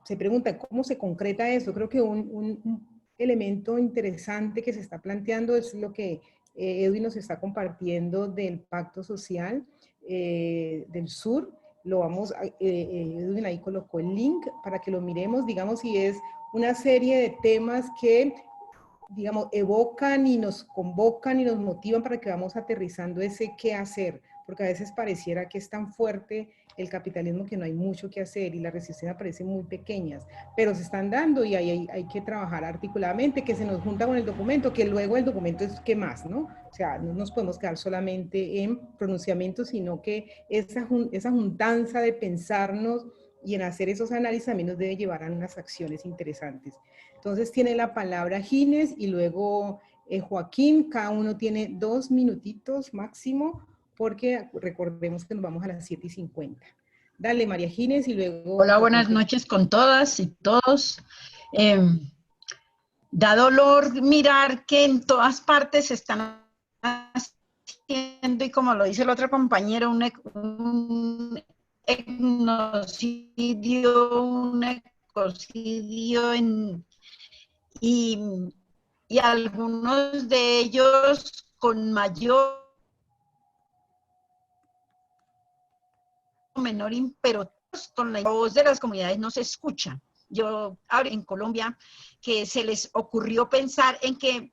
se pregunta, ¿cómo se concreta eso? Creo que un elemento interesante que se está planteando es lo que Edwin nos está compartiendo del Pacto Social del Sur. Lo vamos, Edwin ahí colocó el link para que lo miremos, digamos, y es una serie de temas que, digamos, evocan y nos convocan y nos motivan para que vamos aterrizando ese qué hacer, porque a veces pareciera que es tan fuerte el capitalismo que no hay mucho que hacer y las resistencias parecen muy pequeñas, pero se están dando y hay que trabajar articuladamente, que se nos junta con el documento, que luego el documento es qué más, ¿no? O sea, no nos podemos quedar solamente en pronunciamientos, sino que esa juntanza de pensarnos y en hacer esos análisis también nos debe llevar a unas acciones interesantes. Entonces tiene la palabra Gines y luego Joaquín, cada uno tiene 2 minutitos máximo, porque recordemos que nos vamos a las 7:50. Dale, María Gines, y luego... Hola, buenas noches con todas y todos. Da dolor mirar que en todas partes se están haciendo, y como lo dice el otro compañero, un etnocidio, un ecocidio y algunos de ellos con mayor o menor, pero con la voz de las comunidades no se escucha. Yo en Colombia, que se les ocurrió pensar en que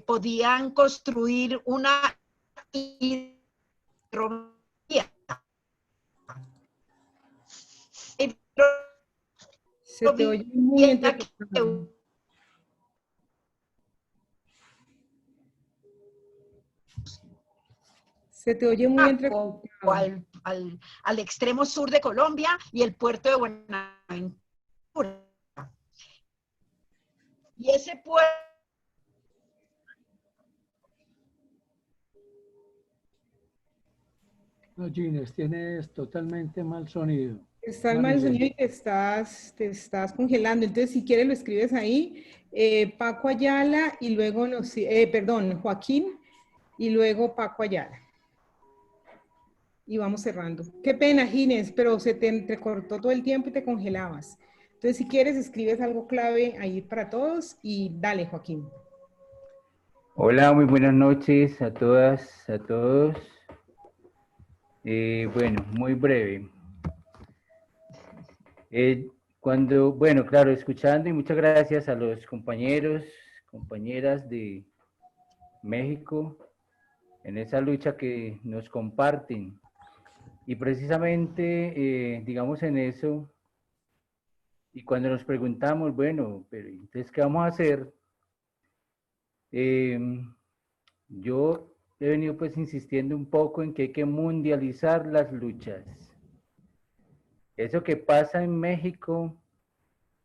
podían construir una hidrovía. Se te oye muy entrecortado. Se te oye muy entrecortado. Al extremo sur de Colombia y el puerto de Buenaventura. Y ese puerto... No, Gines, tienes totalmente mal sonido. Está mal sonido y te estás congelando. Entonces, si quieres, lo escribes ahí. Paco Ayala y luego, perdón, Joaquín y luego Paco Ayala. Y vamos cerrando. Qué pena, Gines, pero se te entrecortó todo el tiempo y te congelabas. Entonces, si quieres, escribes algo clave ahí para todos y dale, Joaquín. Hola, muy buenas noches a todas, a todos. Bueno, muy breve. Bueno, claro, escuchando, y muchas gracias a los compañeros, compañeras de México en esa lucha que nos comparten. Y precisamente, digamos, en eso, y cuando nos preguntamos, bueno, pero entonces, ¿qué vamos a hacer? Yo he venido pues insistiendo un poco en que hay que mundializar las luchas. Eso que pasa en México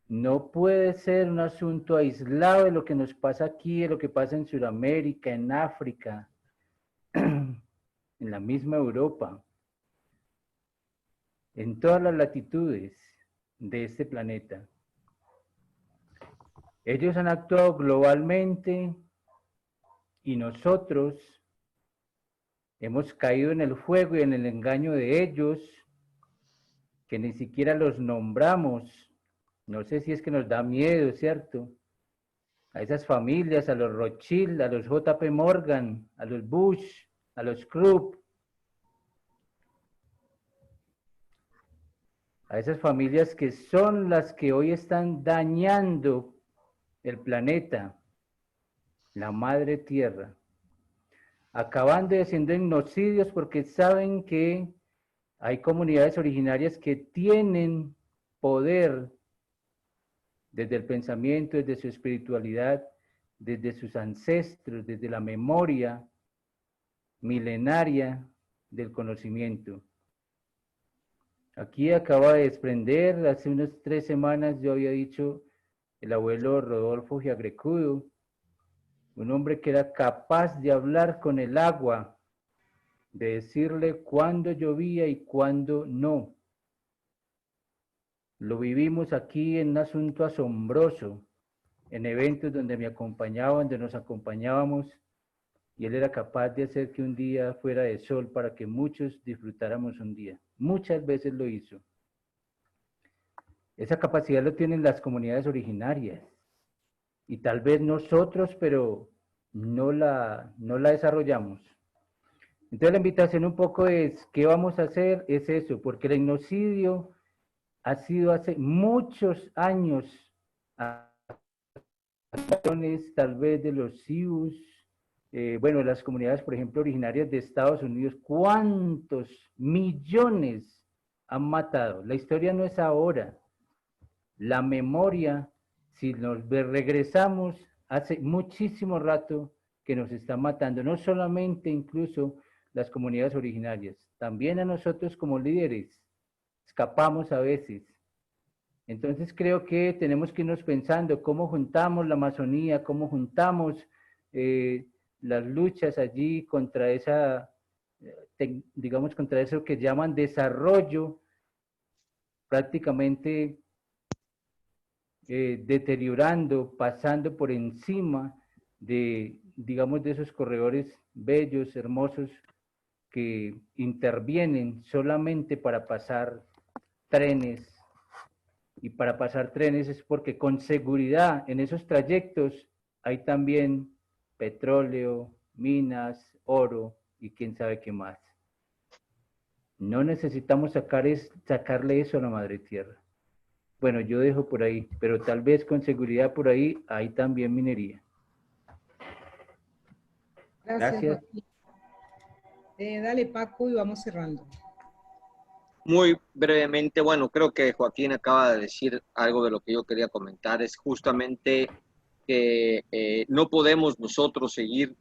no puede ser un asunto aislado de lo que nos pasa aquí, de lo que pasa en Sudamérica, en África, en la misma Europa, en todas las latitudes de este planeta. Ellos han actuado globalmente y nosotros hemos caído en el juego y en el engaño de ellos, que ni siquiera los nombramos. No sé si es que nos da miedo, ¿cierto? a esas familias, a los Rothschild, a los JP Morgan, a los Bush, a los Krupp, a esas familias que son las que hoy están dañando el planeta, la madre tierra, acabando y haciendo genocidios porque saben que hay comunidades originarias que tienen poder desde el pensamiento, desde su espiritualidad, desde sus ancestros, desde la memoria milenaria del conocimiento. Aquí acaba de desprender, hace unas 3 semanas yo había dicho, el abuelo Rodolfo Giagrecudo, un hombre que era capaz de hablar con el agua, de decirle cuándo llovía y cuándo no. Lo vivimos aquí en un asunto asombroso, en eventos donde me acompañaban, donde nos acompañábamos, y él era capaz de hacer que un día fuera de sol para que muchos disfrutáramos un día. Muchas veces lo hizo. Esa capacidad lo tienen las comunidades originarias. Y tal vez nosotros, pero no la desarrollamos. Entonces la invitación un poco es, ¿qué vamos a hacer? Es eso, porque el genocidio ha sido hace muchos años, tal vez de los Sioux, bueno, las comunidades, por ejemplo, originarias de Estados Unidos, ¿cuántos millones han matado? La historia no es ahora. La memoria, si nos regresamos, hace muchísimo rato que nos está matando, no solamente incluso las comunidades originarias, también a nosotros como líderes, escapamos a veces. Entonces creo que tenemos que irnos pensando cómo juntamos la Amazonía, cómo juntamos las luchas allí contra esa, digamos, contra eso que llaman desarrollo, prácticamente deteriorando, pasando por encima de, digamos, de esos corredores bellos, hermosos, que intervienen solamente para pasar trenes. Y para pasar trenes es porque con seguridad en esos trayectos hay también petróleo, minas, oro y quién sabe qué más. No necesitamos sacarle eso a la madre tierra. Bueno, yo dejo por ahí, pero tal vez con seguridad por ahí hay también minería. Gracias. Dale, Paco, y vamos cerrando. Muy brevemente, bueno, creo que Joaquín acaba de decir algo de lo que yo quería comentar, es justamente que no podemos nosotros seguir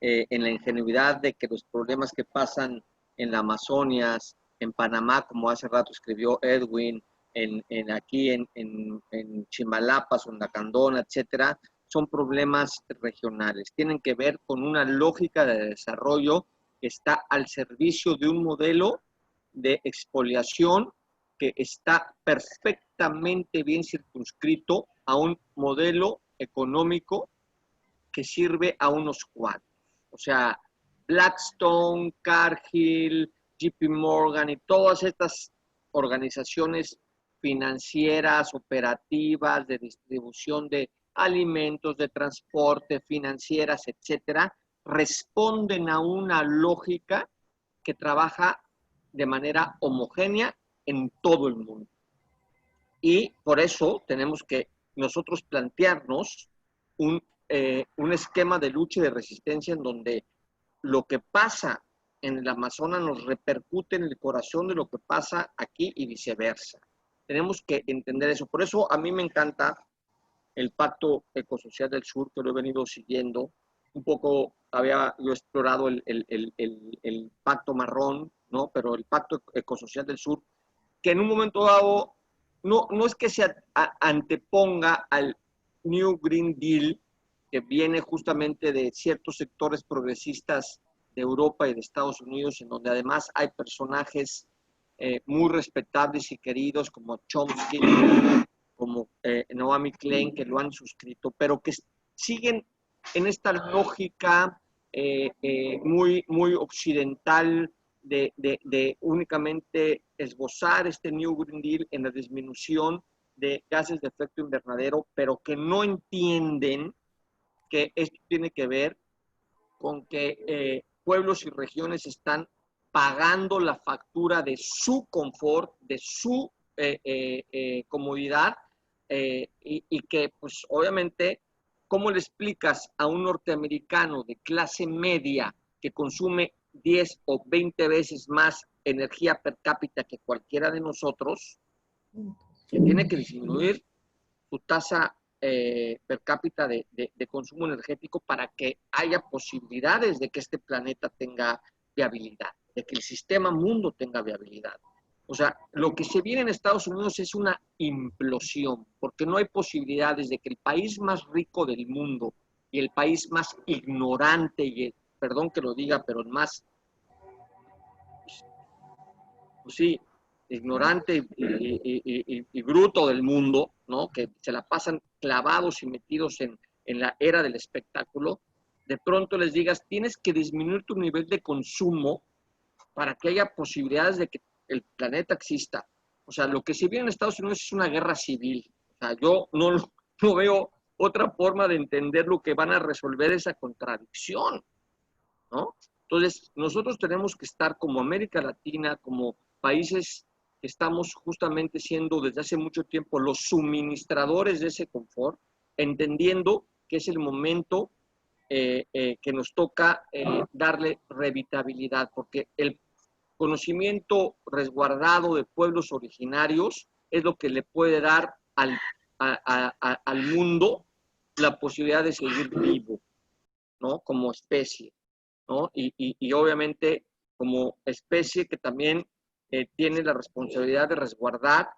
en la ingenuidad de que los problemas que pasan en la Amazonia, en Panamá, como hace rato escribió Edwin, aquí en Chimalapas o en La Candona, etcétera, son problemas regionales. Tienen que ver con una lógica de desarrollo que está al servicio de un modelo de expoliación que está perfectamente bien circunscrito a un modelo económico que sirve a unos cuantos. O sea, Blackstone, Cargill, JP Morgan y todas estas organizaciones financieras, operativas, de distribución de alimentos, de transporte, financieras, etcétera, responden a una lógica que trabaja de manera homogénea en todo el mundo. Y por eso tenemos que nosotros plantearnos un esquema de lucha y de resistencia en donde lo que pasa en el Amazonas nos repercute en el corazón de lo que pasa aquí y viceversa. Tenemos que entender eso. Por eso a mí me encanta el Pacto Ecosocial del Sur, que lo he venido siguiendo. Un poco había yo explorado el Pacto Marrón, ¿no? Pero el Pacto Ecosocial del Sur, que en un momento dado no es que se anteponga al New Green Deal, que viene justamente de ciertos sectores progresistas de Europa y de Estados Unidos, en donde además hay personajes muy respetables y queridos como Chomsky, como Naomi Klein, que lo han suscrito, pero que siguen en esta lógica muy occidental de únicamente esbozar este New Green Deal en la disminución de gases de efecto invernadero, pero que no entienden porque esto tiene que ver con que pueblos y regiones están pagando la factura de su confort, de su comodidad, y que pues obviamente, ¿cómo le explicas a un norteamericano de clase media que consume 10 o 20 veces más energía per cápita que cualquiera de nosotros, que tiene que disminuir su tasa per cápita de consumo energético para que haya posibilidades de que este planeta tenga viabilidad, de que el sistema mundo tenga viabilidad? O sea, lo que se viene en Estados Unidos es una implosión, porque no hay posibilidades de que el país más rico del mundo y el país más ignorante, y perdón que lo diga, pero el más, pues sí, ignorante y bruto del mundo, ¿no? Que se la pasan clavados y metidos en la era del espectáculo, de pronto les digas, tienes que disminuir tu nivel de consumo para que haya posibilidades de que el planeta exista. O sea, lo que se viene en Estados Unidos es una guerra civil. O sea, yo no veo otra forma de entender lo que van a resolver esa contradicción, ¿no? Entonces, nosotros tenemos que estar como América Latina, como países que estamos justamente siendo desde hace mucho tiempo los suministradores de ese confort, entendiendo que es el momento que nos toca darle revitabilidad, porque el conocimiento resguardado de pueblos originarios es lo que le puede dar al mundo la posibilidad de seguir vivo, ¿no? Como especie, ¿no? Y obviamente como especie que también tiene la responsabilidad de resguardar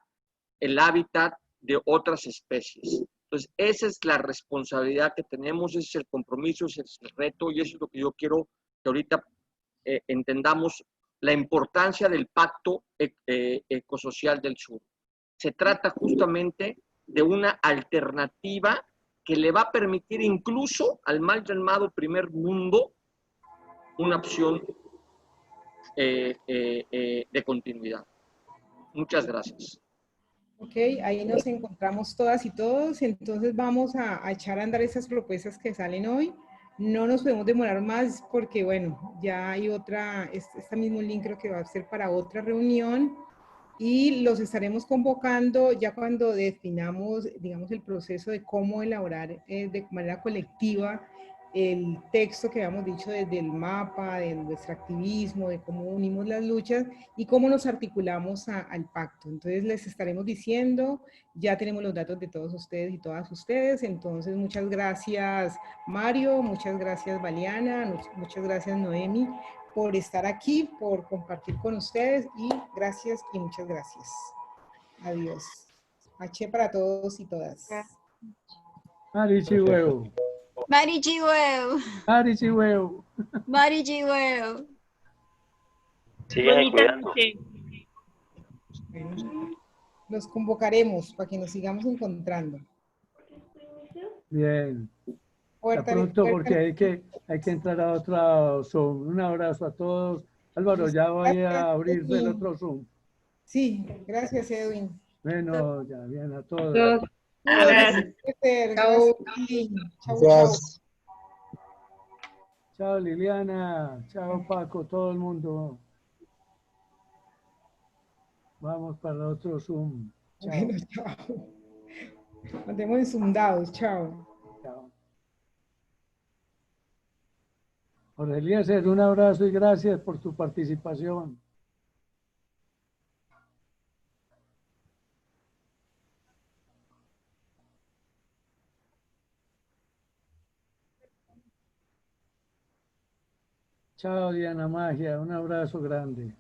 el hábitat de otras especies. Entonces, esa es la responsabilidad que tenemos, ese es el compromiso, ese es el reto, y eso es lo que yo quiero que ahorita entendamos, la importancia del pacto ecosocial del sur. Se trata justamente de una alternativa que le va a permitir incluso al mal llamado primer mundo una opción de continuidad. Muchas gracias. Ok, ahí nos encontramos todas y todos, entonces vamos a echar a andar esas propuestas que salen hoy. No nos podemos demorar más porque, bueno, ya hay otra, este mismo link creo que va a ser para otra reunión y los estaremos convocando ya cuando definamos, digamos, el proceso de cómo elaborar de manera colectiva el texto que habíamos dicho desde el mapa, del extractivismo, de cómo unimos las luchas y cómo nos articulamos al pacto. Entonces les estaremos diciendo, ya tenemos los datos de todos ustedes y todas ustedes, entonces muchas gracias Mario, muchas gracias Valiana, muchas gracias Noemi por estar aquí, por compartir con ustedes y gracias y muchas gracias. Adiós. H para todos y todas. Marichihueu. Marichihueu. Marichihueu. Marichihueu. Síguese cuidando. Los convocaremos para que nos sigamos encontrando. Bien. Hasta Puerta, pronto puerta. porque hay que entrar a otro Zoom. Un abrazo a todos. Álvaro, ya voy a abrirse el otro Zoom. Sí, gracias Edwin. Bueno, ya bien a todos. Gracias. Chao. Chao. Chao Liliana, chao Paco, todo el mundo. Vamos para otro Zoom. Chao. Bueno, chao. Mantemos enzundados. Chao. Chao. Jorge Eliezer, un abrazo y gracias por tu participación. Chao Diana Magia, un abrazo grande.